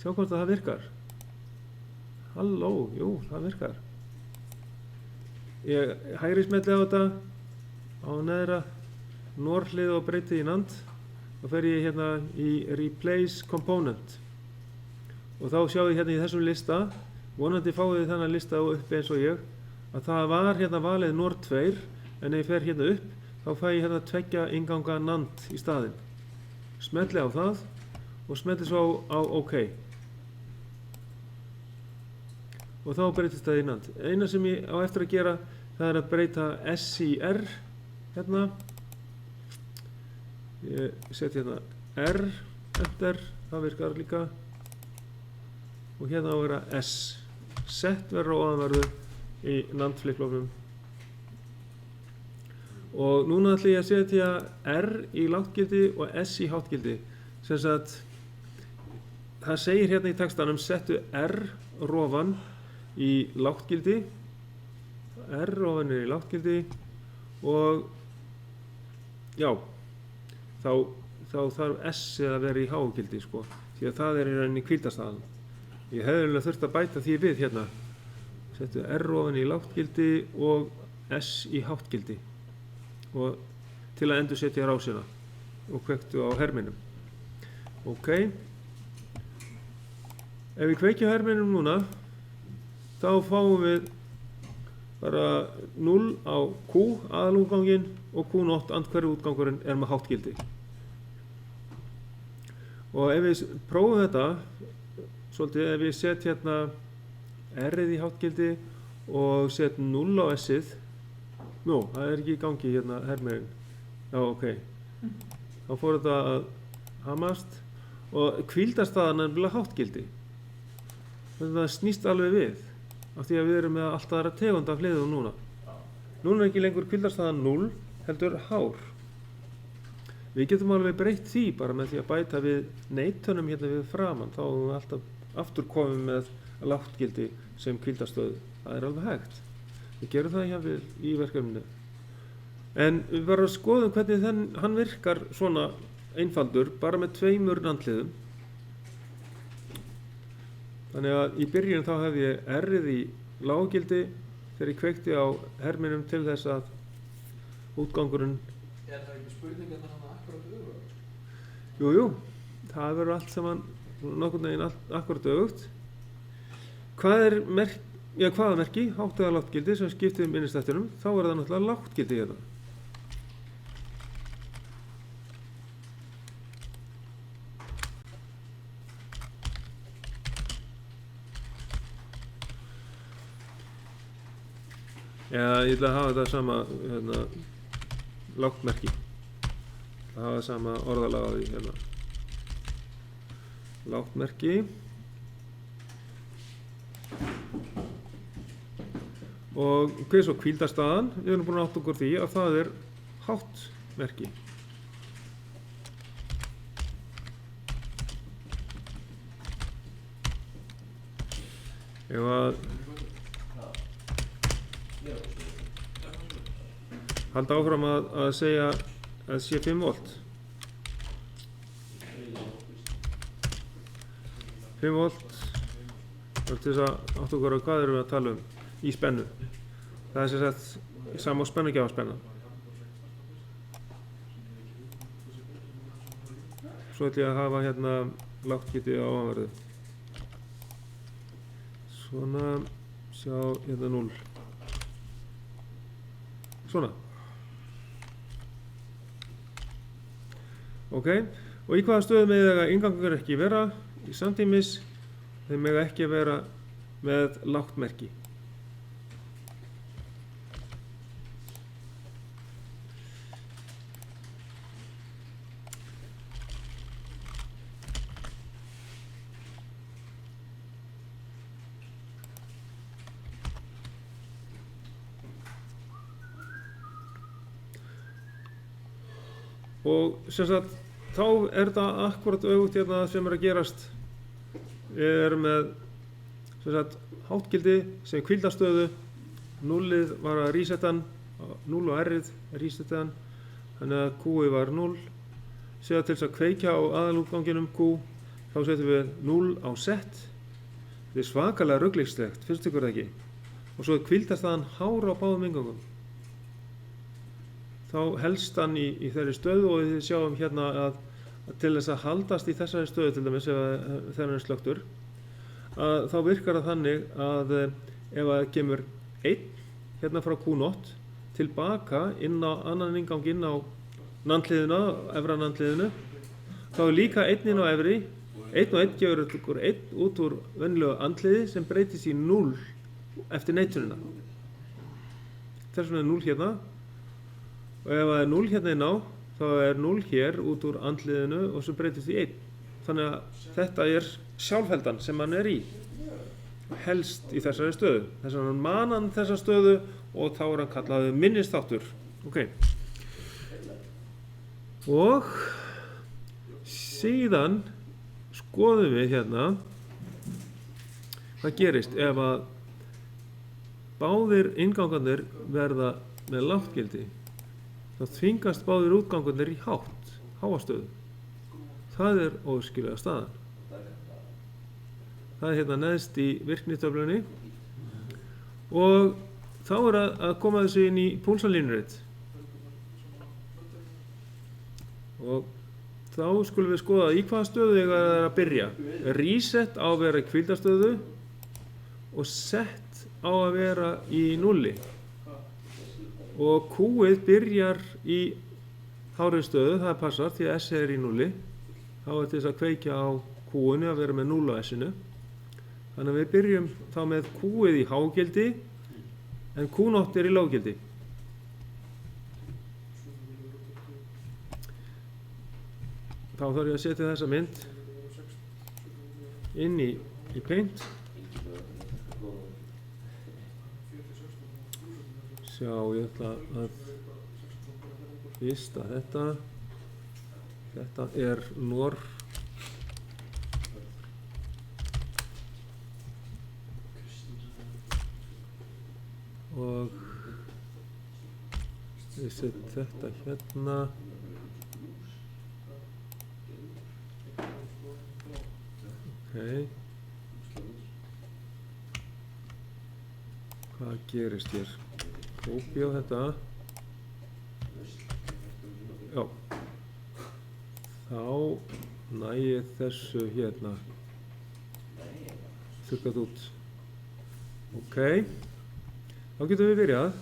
Speaker 1: sjá hvort það virkar. Halló, jú, það virkar. Ég hægri smelli á þetta, á neðra NOR hlið og breyti í NAND. Þá fer ég hérna í replace component. Og þá sjáum við hérna í þessum lista, vonandi fáið þið þennan lista uppi eins og ég, að það var hérna valið NOR 2, en ef ég fer hérna upp, þá fæ ég hérna 2 innganga NAND í staðinn. Smelli á það og smelli svo á OK. Og þá breytist það í NAND. Eina sem ég á eftir að gera, það er að breyta SIR hérna. Ég set hérna R, Enter, það virkar líka. Og hérna á að vera S. Set verður og ofanverðu í NAND flip-flopnum. Og núna ætla ég að setja R í lágtgildi og S í háttgildi. Sem sagt, það segir hérna í textanum settu R rofan í lágtgildi. R rofan er í lágtgildi og já, þá þarf S að vera í hágildi sko. Því að það er í rauninni hvíldarstaðan. Ég hefði eiginlega þurft að bæta því við hérna. Settu R rofan í lágtgildi og S í háttgildi. Og til að endur setja rásina og kveiktu á herminum. Ok. Ef við kveikjum herminum núna, þá fáum við bara 0 á Q aðalútganginn og Q0 andhverju útgangurinn er með háttgildi. Og ef við prófum þetta, svolítið ef við set hérna R-ið í háttgildi og set 0 á S-ið, nú, það er ekki í gangi hérna hermurinn. Já, ok. Þá fór þetta að hamast og hvíldarstaðan er nefnilega háttgildi. Þannig að það snýst alveg við af því að við erum með allt aðra tegund af hliðum núna. Núna er ekki lengur hvíldarstaðan 0, heldur hár. Við getum alveg breytt því bara með því að bæta við neitunum hérna við framan. Þá erum við alltaf aftur komið með lágtgildi sem hvíldarstöðu. Það er alveg hægt. Við gerum það hjá í verkefninu. En við bara skoðum hvernig hann virkar svona einfaldur, bara með 2 NAND-hliðum. Þannig að í byrjun þá hefði ég R-ið í lággildi þegar ég kveikti á herminum til þess að útgangurinn.
Speaker 3: Er það ekki spurning að það akkurat öfugt?
Speaker 1: Jú, það verður allt saman nokkurn veginn akkurat öfugt. Hvaða merki, hátt eða lágtgildi sem skiptið innistættunum, þá er það náttúrulega lágtgildi hérna. Ég ætla að hafa þetta sama lágt merki. Ég ætla að hafa sama orðalag á því hérna. Lágt merki. Og hvað er svo hvíldarstaðan? Við erum búin að átta okkur því að það er hátt merki. Ef að halda áfram að segja að sé 5 volt. 5 volt. Til þess að átta okkur á hvað erum við að tala um í spennu. Það er sem sagt sama á spennugjafarspenna. Svo ætlum ég að hafa hérna lágt-getið á ofanverðu. Svona, sjá hérna 0. Svona. Ok, og í hvaða stöðu mega inngangur ekki vera í samtímis, þeir mega ekki vera með lágt merki. Og sem sagt, þá er það akkurat auðvitað hérna sem er að gerast. Við erum með sem sagt háttgildi sem hvíldarstöðu, 0-ið var að resetta hann, 0 og R-ið að resetta hann, þannig að Q-ið var 0. Sér til þess að kveikja á aðalútganginum Q, þá setjum við 0 á set. Þetta er svakalega ruglingslegt, finnst ykkur það ekki? Og svo er hvíldarstaðan hár á báðum inngangum. Þá helst hann í þeirri stöðu og við sjáum hérna að til þess að haldast í þessari stöðu til dæmis ef þegar hann er slöktur, að þá virkar það þannig að ef að kemur 1 hérna frá Q0 tilbaka inn á annan inngang inn á nandliðina, efra nandliðinu, þá er líka 1 inn á efri, 1 og 1 gefur okkur 1 út úr venjulegu andliði sem breytist í 0 eftir neitunina. Þess vegna er 0 hérna. Og ef það er 0 hérna inn á, þá er 0 hér út úr andliðinu og svo breytist í 1. Þannig að þetta er sjálfheldan sem hann er í. Helst í þessari stöðu. Þess vegna man hann þessa stöðu og þá er hann kallaði minnisþáttur. Ok. Og síðan skoðum við hérna hvað gerist ef að báðir inngangarnir verða með lágt-gildi. Þá þvingast báðir útgangurnir í háastöðu. Það er óskilja staðan. Það er hérna neðst í virknitöflunni og þá er að koma þessu inn í púlsalínuritt. Og þá skulum við skoða í hvaða stöðu það er að byrja. Reset á að vera í hvíldarstöðu og set á að vera í 0. Og Q-ið byrjar í hárri stöðu, það passar því að S er í 0. Þá er til þess að kveikja á Q-inu að vera með 0 á S-inu. Þannig að við byrjum þá með Q-ið í hágildi en Q0 er í lággildi. Þá þarf ég að setja þessa mynd inn í Paint. Sjá, ég ætla að vista þetta. Þetta er NOR. Og ég set þetta hérna. Ok. Hvað gerist hér? Kópi á þetta. Já. Þá næ ég þessu hérna. Þurrkað út. Ok. Þá getum við byrjað.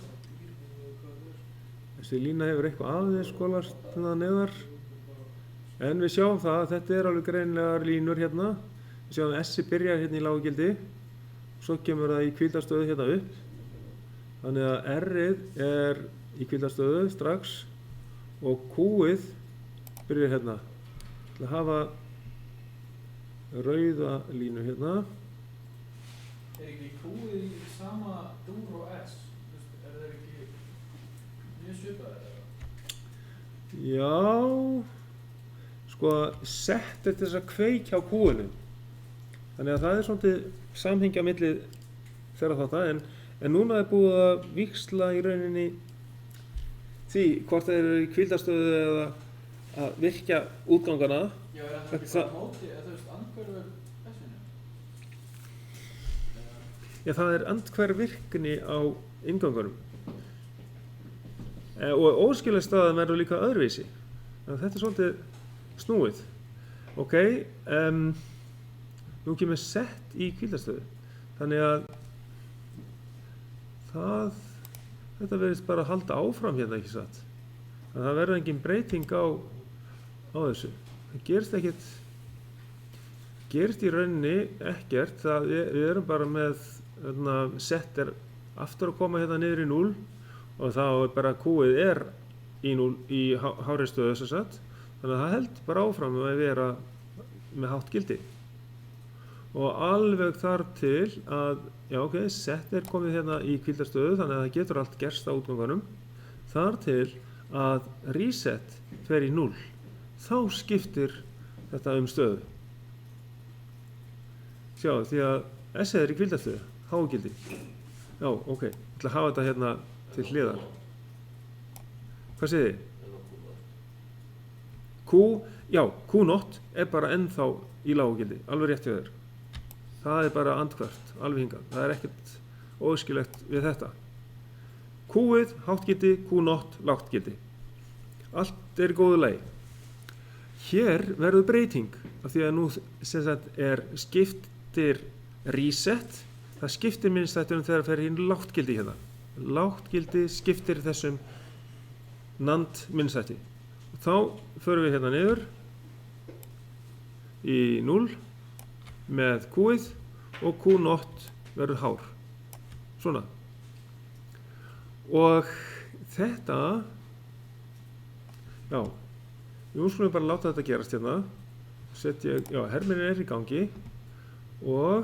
Speaker 1: Þessi lína hefur eitthvað aðeins skolast hérna neðar. En við sjáum það að þetta er alveg greinilegar línur hérna. Við sjáum að S byrjar hérna í lággildi. Svo kemur það í hvíldarstöðu hérna upp. Þannig að R-ið er í hvíldarstöðu strax og Q-ið byrjar hérna. Til að hafa rauða línu hérna.
Speaker 4: Er ekki Q-ið í sama dúr og S? Er það ekki mjög svipaðir?
Speaker 1: Já, sko sett er til þess að kveikja á Q-inu. Þannig að það er svolítið samhengja milli þeirra þátta en núna er búið að víxla í rauninni því hvort þeir eru í hvíldarstöðu eða að virkja útgangana.
Speaker 4: Já, er það ekki bara móti, eða þú veist, andhverfu S-inu?
Speaker 1: það er andhverf virkni á inngöngunum. Og óskiluleg staða verður líka öðruvísi. Þetta er svolítið snúið. Ok, nú kemur sett í hvíldarstöðu. Þannig að þetta verðist bara að halda áfram hérna, ekki satt. Þannig að það verður engin breyting á þessu. Það gerist í rauninni ekkert. Við erum bara með sett er aftur að koma hérna niður í 0 og þá er bara Q-ið er í hárri stöðu sem sagt. Þannig að það held bara áfram að vera með hátt gildi. Og alveg þar til að, já ok, sett er komið hérna í hvíldarstöðu þannig að það getur allt gerst á útgangunum. Þar til að reset fer í 0. Þá skiptir þetta stöðu. Sjá, því að S er í hvíldarstöðu, hágildi. Já, ok, ég ætla að hafa þetta hérna til hliðar. Hvað segir þið? Q0 er bara ennþá í lágugildi, alveg rétt hjá þér. Það er bara andhverft, alveg hingað. Það er ekkert óskilegt við þetta. Q-ið, hátt gildi, Q0, lágt gildi. Allt er í góðu lagi. Hér verður breyting, af því að nú sem sagt skiptir reset, það skiptir minnstættunum þegar það fer í lágt gildi hérna. Lágt gildi skiptir þessum NAND minnstætti. Þá förum við hérna niður í 0 með Q-ið og Q0 verður hár. Svona. Og þetta, já, nú skulum við bara láta þetta gerast hérna. Herminin er í gangi og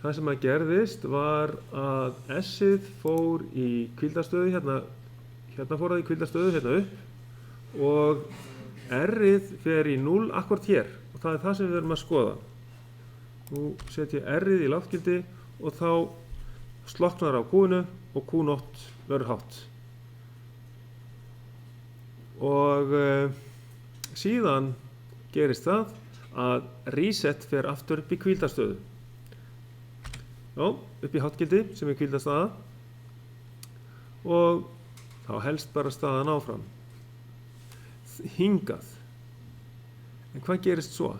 Speaker 1: það sem að gerðist var að S-ið fór í hvíldarstöðu hérna fór það í hvíldarstöðu hérna upp og R-ið fer í 0 akkúrat hér og það er það sem við erum að skoða. Nú setjum ég R-ið í lágtgildi og þá slokknar á Q-inu og Q0 verður hátt. Og síðan gerist það að reset fer aftur upp í hvíldarstöðu. Já, upp í háttgildi sem er hvíldarstaða og þá helst bara staðan áfram. Hingað. En hvað gerist svo?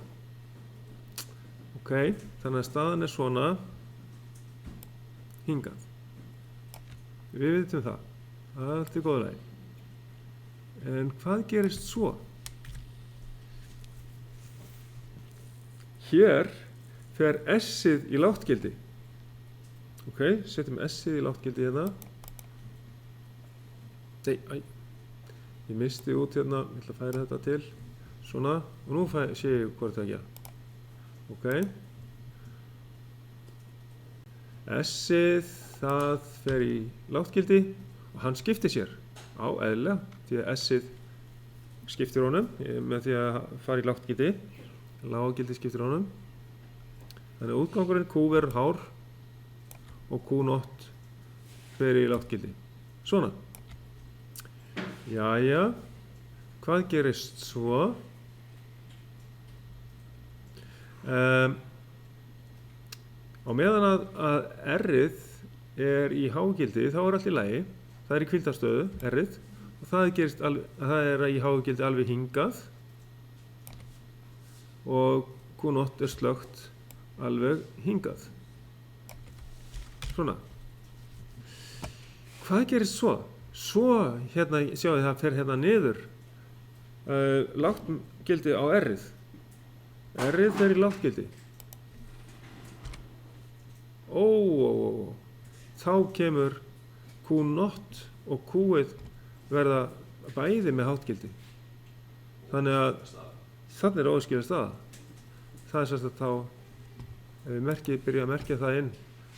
Speaker 1: Ok, þannig að staðan er svona hingað. Við vitum það. Það er allt í góðu lagi. En hvað gerist svo? Hér fer S-ið í lágtgildi. Ok, setjum S-ið í lágtgildi hérna. Ég misti út hérna, ég ætla að færa þetta til. Svona, og nú sé ég hvort það ekki. Ok. S-ið, það fer í lágtgildi og hann skiptir sér á eðlilega, því að S-ið skiptir honum með því að fara í lágtgildi. Lággildi skiptir honum. Þannig að útgangurinn Q verður hár og Q0 fer í lágtgildi. Svona. Jæja, hvað gerist svo? Á meðan að R-ið er í hágildi þá er allt í lagi. Það er í hvíldarstöðu, R-ið, og það er í hágildi alveg hingað og Q0 er slökkt alveg hingað. Svona. Hvað gerist svo? Svo, hérna, sjáu það fer hérna niður lágtgildi á R-ið. R-ið fer í lágtgildi. Þá kemur Q0 og Q-ið verða bæði með háttgildi. Þannig að þannig er óskiluleg staða. Það er sérst að þá, ef við byrja að merkja það inn,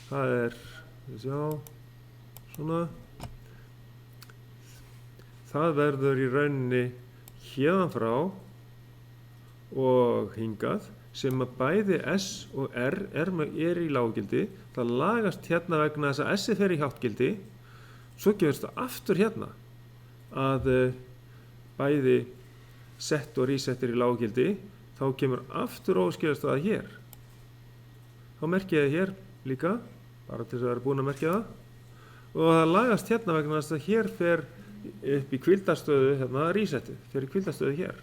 Speaker 1: það er, svona. Það verður í rauninni hérðan frá og hingað sem að bæði S og R er í lággildi. Það lagast hérna vegna þess að S-ið fer í háttgildi. Svo gerist það aftur hérna að bæði set og reset er í lággildi. Þá kemur aftur óskiluleg staða hér. þá merki ég hér líka, bara til þess að vera búin að merkja það. Og það lagast hérna vegna þess að hér fer upp í hvíldarstöðu, hérna resetið, fer í hvíldarstöðu hér.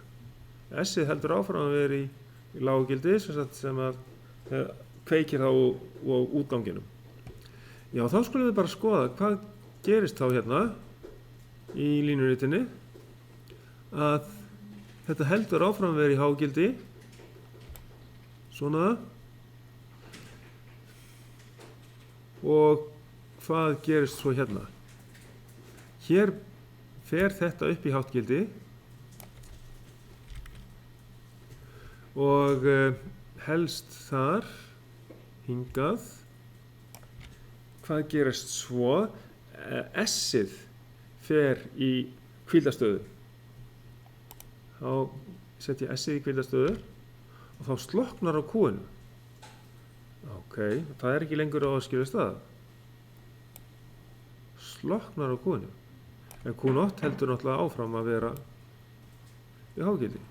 Speaker 1: S-ið heldur áfram að vera í lággildi sem að kveikir þá á útganginum. Já, þá skulum við bara skoða hvað gerist þá hérna í línuritinni, að þetta heldur áfram að vera í hágildi, svona, og hvað gerist svo hérna? Hér fer þetta upp í háttgildi og helst þar hingað. Hvað gerist svo? S-ið fer í hvíldastöðu. Þá setja ég S-ið í hvíldastöðu og þá slokknar á Q-inu. Ok, það er ekki lengur á áskilju stað. Slokknar á Q-inu. En Q0 heldur náttúrulega áfram að vera í hágildi.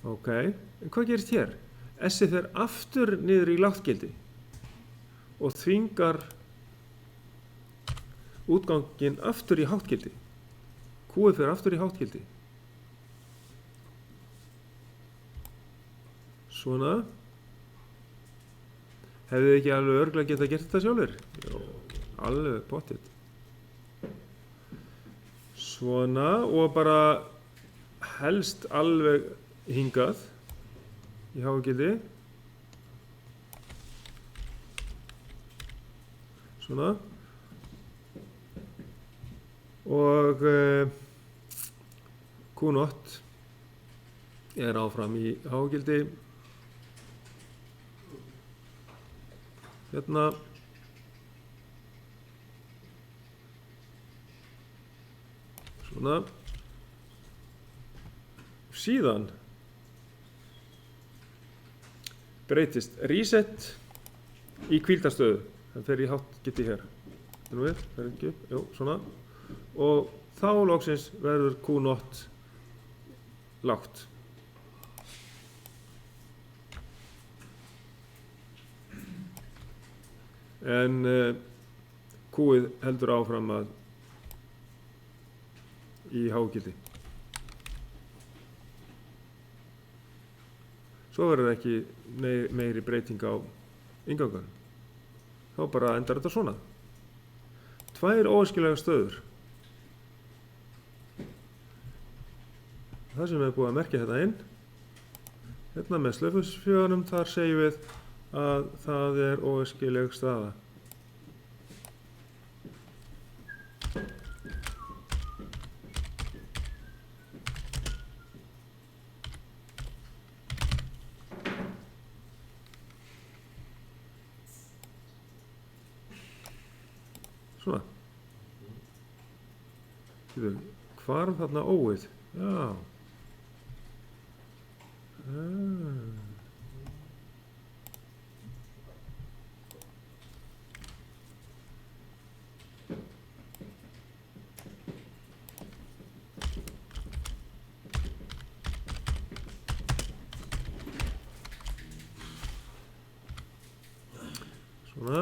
Speaker 1: Ok, en hvað gerist hér? S-ið fer aftur niður í lággildi og þvingar útganginn aftur í háttgildi. Q-ið fer aftur í háttgildi. Svona. Hefðu þið ekki alveg örugglega getað gert þetta sjálfur? Jó, alveg pottitt. Svona, og bara helst alveg hingað í hágildi. Svona. Og Q0 er áfram í hágildi. Hérna. Svona. Síðan breytist reset í hvíldarstöðu. Það fer í háttgildi hér. Nú við, fer ekki upp, jú, svona. Og þá loksins verður Q0 lágt. En Q-ið heldur áfram að í hágildi. Svo verður ekki meiri breyting á inngangunum. Þá bara endar þetta svona. Tvær óæskilegar stöður. Það sem er búið að merkja þetta inn. Hérna með slöfusfjöðunum, þar segjum við að það er óæskileg staða. Svona. Hvarf þarna óið. Já. Svona.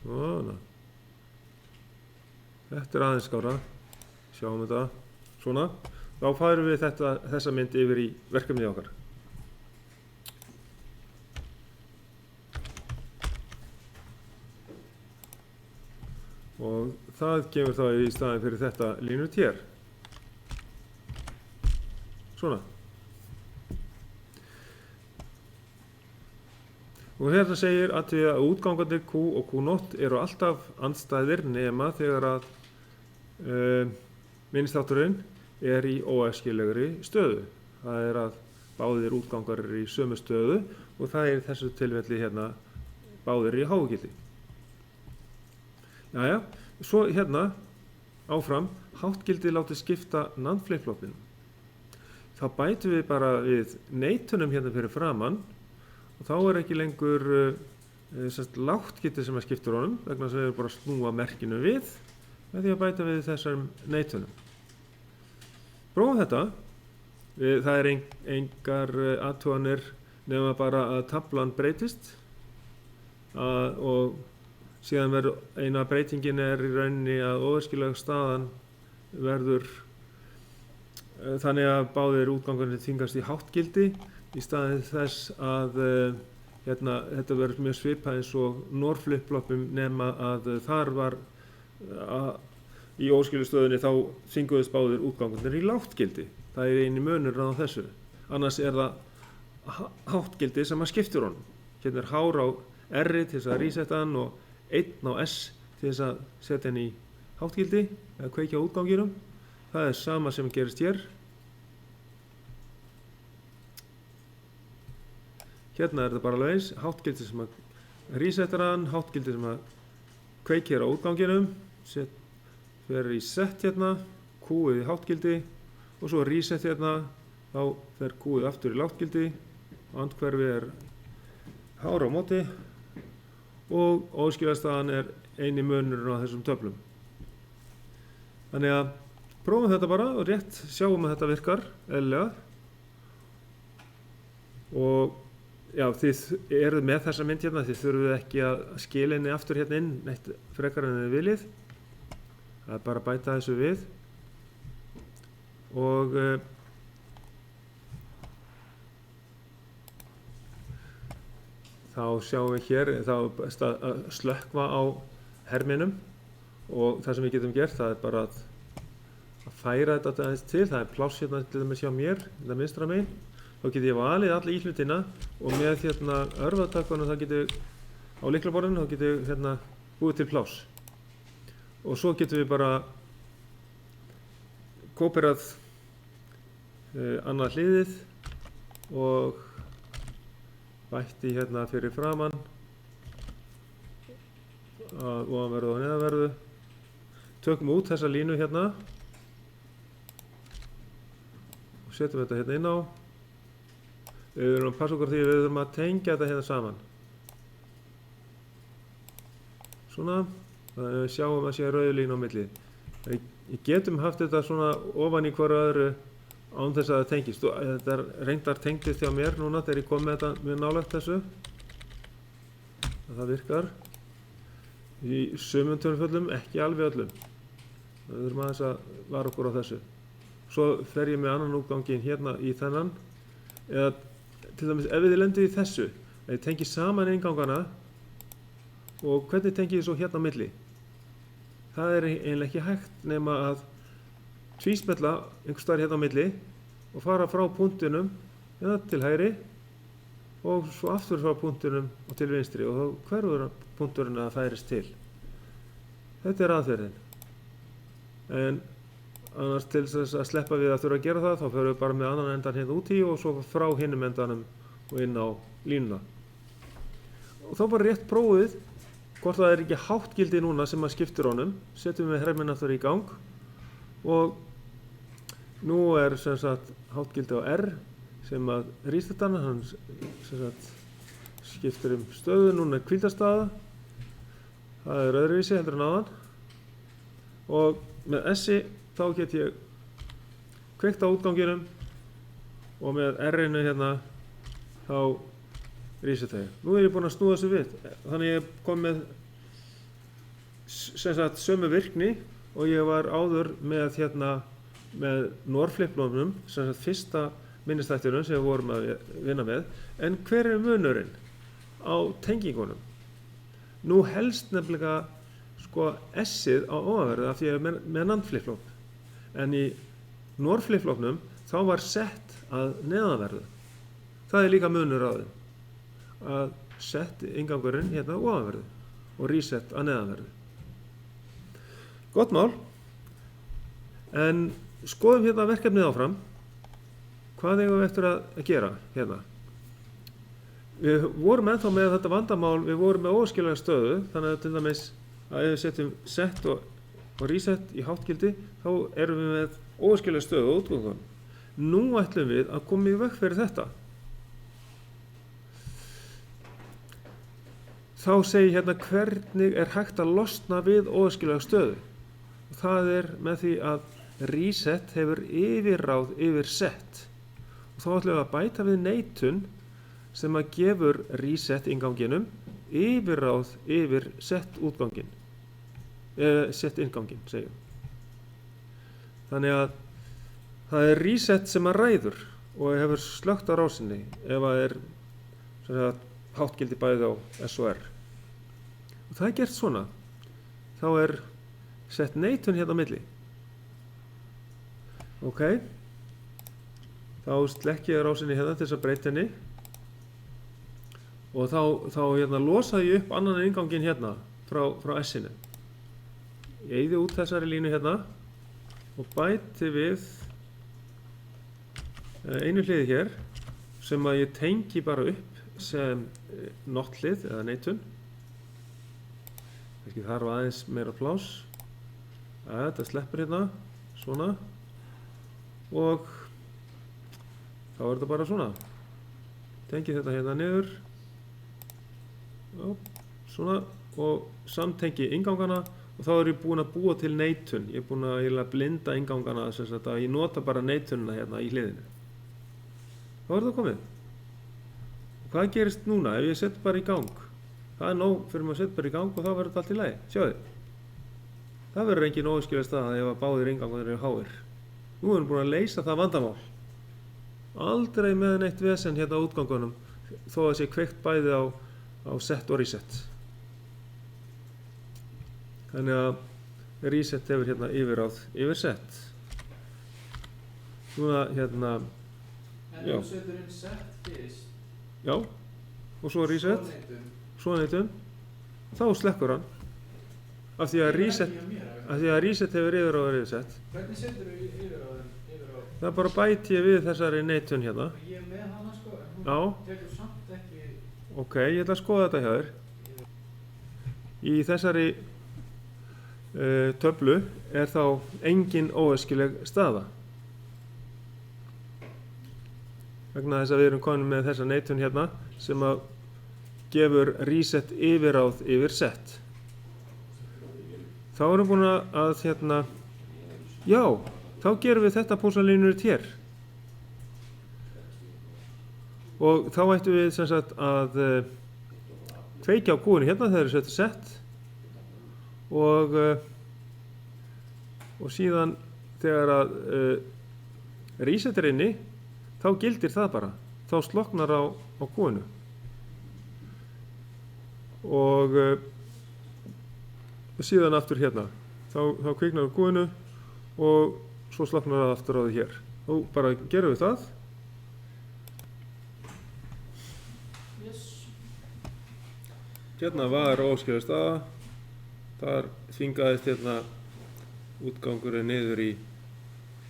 Speaker 1: Svona. Þetta er aðeins skára. Sjáum þetta. Svona. Þá færum við þessa mynd yfir í verkefnið okkar. Og það kemur þá í staðinn fyrir þetta línut hér. Svona. Og hérna segir að útgangarnir Q og Q0 eru alltaf andstæðir nema þegar að minnisþátturinn er í óæskilegri stöðu. Það er að báðir útgangar eru í sömu stöðu og það er í þessu tilfelli hérna báðir í hágildi. Jæja, svo hérna áfram, háttgildi látið skipta NAND flip-flopinu. Þá bætum við bara við neitunum hérna fyrir framann og þá er ekki lengur lágt gildi sem að skiptir honum vegna þess að við erum bara að snúa merkinu við með því að bæta við þessum neitunum. Prófum þetta. Það er engar athuganir nema bara að taflan breytist og síðan verður eina breytingin er í rauninni að óæskilega staðan verður þannig að báðir útgangarnir þvingast í hátt gildi í staðinn þess að þetta verður mjög svipað eins og NOR-flip-floppum nema að þar var í óæskilu stöðunni þá þvinguðust báðir útgangarnir í lágt gildi. Það er eini munurinn á þessu. Annars er það hátt gildi sem að skiptir honum. Hérna er hár á R til þess að resetta hann og 1 á S til þess að setja hann í hátt gildi eða kveikja á útganginum. Það er sama sem gerist hér. Hérna er þetta bara alveg eins, hátt gildi sem að resetta hann, hátt gildi sem að kveikja á útganginum, fer í set hérna, Q-ið í hátt gildi og svo reset hérna, þá fer Q-ið aftur í lágt gildi og andhverfi er hár á móti og óæskilega er eini munurinn á þessum töflum. Þannig að prófum þetta bara og rétt sjáum að þetta virkar eðlilega. Og já, þið eruð með þessa mynd hérna, þið þurfið ekki að skila henni aftur hérna inn neitt frekar en þið viljið. Það er bara að bæta þessu við og þá sjáum við hér þá er best að slökkva á herminum og það sem við getum gert það er bara að færa þetta aðeins til. Það er pláss hérna til dæmis hjá mér, þetta vinstra megin. Þá getum ég valið alla íhlutina og með hérna örvatakkanum það getum á lyklaborðinu þá getum hérna búið til pláss. Og svo getum við bara kópierað annað hliðið og bætti hérna fyrir framann að ofanverðu og neðanverðu. Tökum út þessa línu hérna og setjum þetta hérna inn á. Við verðum að passa okkur því við verðum að tengja þetta hérna saman. Svona, þannig að við sjáum að sé rauð lína á milli. Við getum haft þetta svona ofan í hverju öðru án þess að það tengist. Þetta er reyndar tengdist hjá mér núna þegar ég kom með þetta mjög nálægt þessu. Það virkar. Í sumum tilfellum, ekki alveg öllum. Við þurfum aðeins að vara okkur á þessu. Svo fer ég með annan útganginn hérna í þennan. Eða til dæmis ef þið lendið í þessu, ef þið tengið saman inngangana og hvernig tengið þið svo hérna á milli? Það er eiginlega ekki hægt nema að tvísmetla einhvers staðar hérna á milli og fara frá punktinum hérna til hægri og svo aftur frá punktinum og til vinstri og þá hverfur punkturinn að færist til. Þetta er aðferðin. En annars til þess að sleppa við að þurfa að gera það, þá förum við bara með annan endan hérna út í og svo frá hinum endanum og inn á línuna. Og þá bara rétt prófið hvort það er ekki hátt gildi núna sem að skiptir honum. Setjum við herminn aftur í gang og nú er sem sagt hátt gildi á R sem að resetta hann sem sagt skiptir stöðu. Núna er hvíldarstaða. Það er öðruvísi heldur en áðan. Og með S-i þá get ég kveikt á útganginum og með R-inu hérna þá resetta ég. Nú er ég búinn að snúa þessu við. Þannig ég kom með sem sagt sömu virkni og ég var áður með hérna með NOR-flip-floppnum sem sagt fyrsta minnistættinum sem við vorum að vinna með. En hver er munurinn á tengingunum? Nú helst nefnilega sko S-ið á ofanverðu af því að með NAND-flip-flopp. En í NOR-flip-floppnum þá var sett að neðanverðu. Það er líka munur á þeim. Að sett inngangurinn hérna ofanverðu og reset að neðanverðu. Gott mál. En skoðum hérna verkefnið áfram. Hvað eigum við eftir að gera hérna? Við vorum ennþá með þetta vandamál, við vorum með óæskilega stöðu, þannig að til dæmis að ef við setjum set og reset í hátt gildi, þá erum við með óæskilega stöðu á útgangunum. Nú ætlum við að koma í veg fyrir þetta. þá segi ég hérna hvernig er hægt að losna við óæskilega stöðu. Og það er með því að reset hefur yfirráð yfir set. Og þá ætlum við að bæta við neitun sem að gefur reset innganginum yfirráð yfir set útgangin. Set inngangin, segjum. Þannig að það er reset sem að ræður og hefur slökkt á rásinni ef að er háttgildi bæði á S og R. Og það er gert svona. Þá er sett neitun hérna á milli. Ok. Þá slekki ég rásinni hérna til þess að breyta henni. Og þá hérna losaði ég upp annan inngangin hérna frá S-inu. Ég eyði út þessari línu hérna og bæti við einu hliði hér sem að ég tengi bara upp sem not hlið eða neitun. Kannski þarf aðeins meira pláss. Þetta sleppur hérna, svona. Og þá er þetta bara svona. Tengi þetta hérna niður. Svona. Og samtengi inngangana. Og þá er ég búinn að búa til neitun. Ég er búinn að blinda inngangana þess að ég nota bara neitunina hérna í hliðinu. Þá er það komið. Og hvað gerist núna ef ég set bara í gang? Það er nóg fyrir maður að setja bara í gang og þá verður þetta allt í lagi. Sjáðu. Það verður engin óæskileg staða ef að báðir inngangar eru háir. Nú erum við búin að leysa það vandamál. Aldrei með neitt vesen hérna á útgangunum þó að sé kveikt bæði á set og reset. Þannig að reset hefur hérna yfirráð yfir set. Núna hérna,
Speaker 4: En þú setur inn set fyrst.
Speaker 1: já, og svo reset, svo neitun, þá slekkur hann. Af því að reset hefur yfirráð yfir set.
Speaker 4: Hvernig setur þú yfirráð?
Speaker 1: Það er bara bæti ég við þessari neitun hérna.
Speaker 4: Ég er með hana sko, en
Speaker 1: Já.
Speaker 4: hún tekur samt ekki.
Speaker 1: Ok, ég ætla að skoða þetta hjá þér. Í þessari töflu er þá engin óæskileg staða. Vegna þess að við erum komin með þessa neitun hérna sem að gefur reset yfirráð yfir set. Þá erum við búin að hérna, já, þá gerum við þetta pússalínur hér. Og þá ættum við sem sagt að kveikja á kúinu hérna þegar það er sett og síðan þegar að reset er inni þá gildir það bara, þá sloknar á kúinu og síðan aftur hérna þá kviknar á kúinu og svo sloknar það aftur á því hér. Þá bara gerum við það. Hérna var óæskileg staða, þar þvingaðist hérna útgangurinn niður í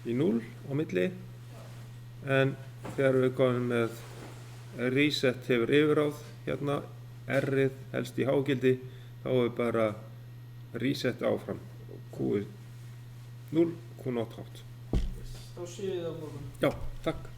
Speaker 1: 0 á milli, en þegar við komum með reset hefur yfirráð hérna, R-ið helst í hágildi, þá er bara reset áfram, Q er 0, Q not hátt.
Speaker 4: Þá séu þið á morgun.
Speaker 1: Já, takk.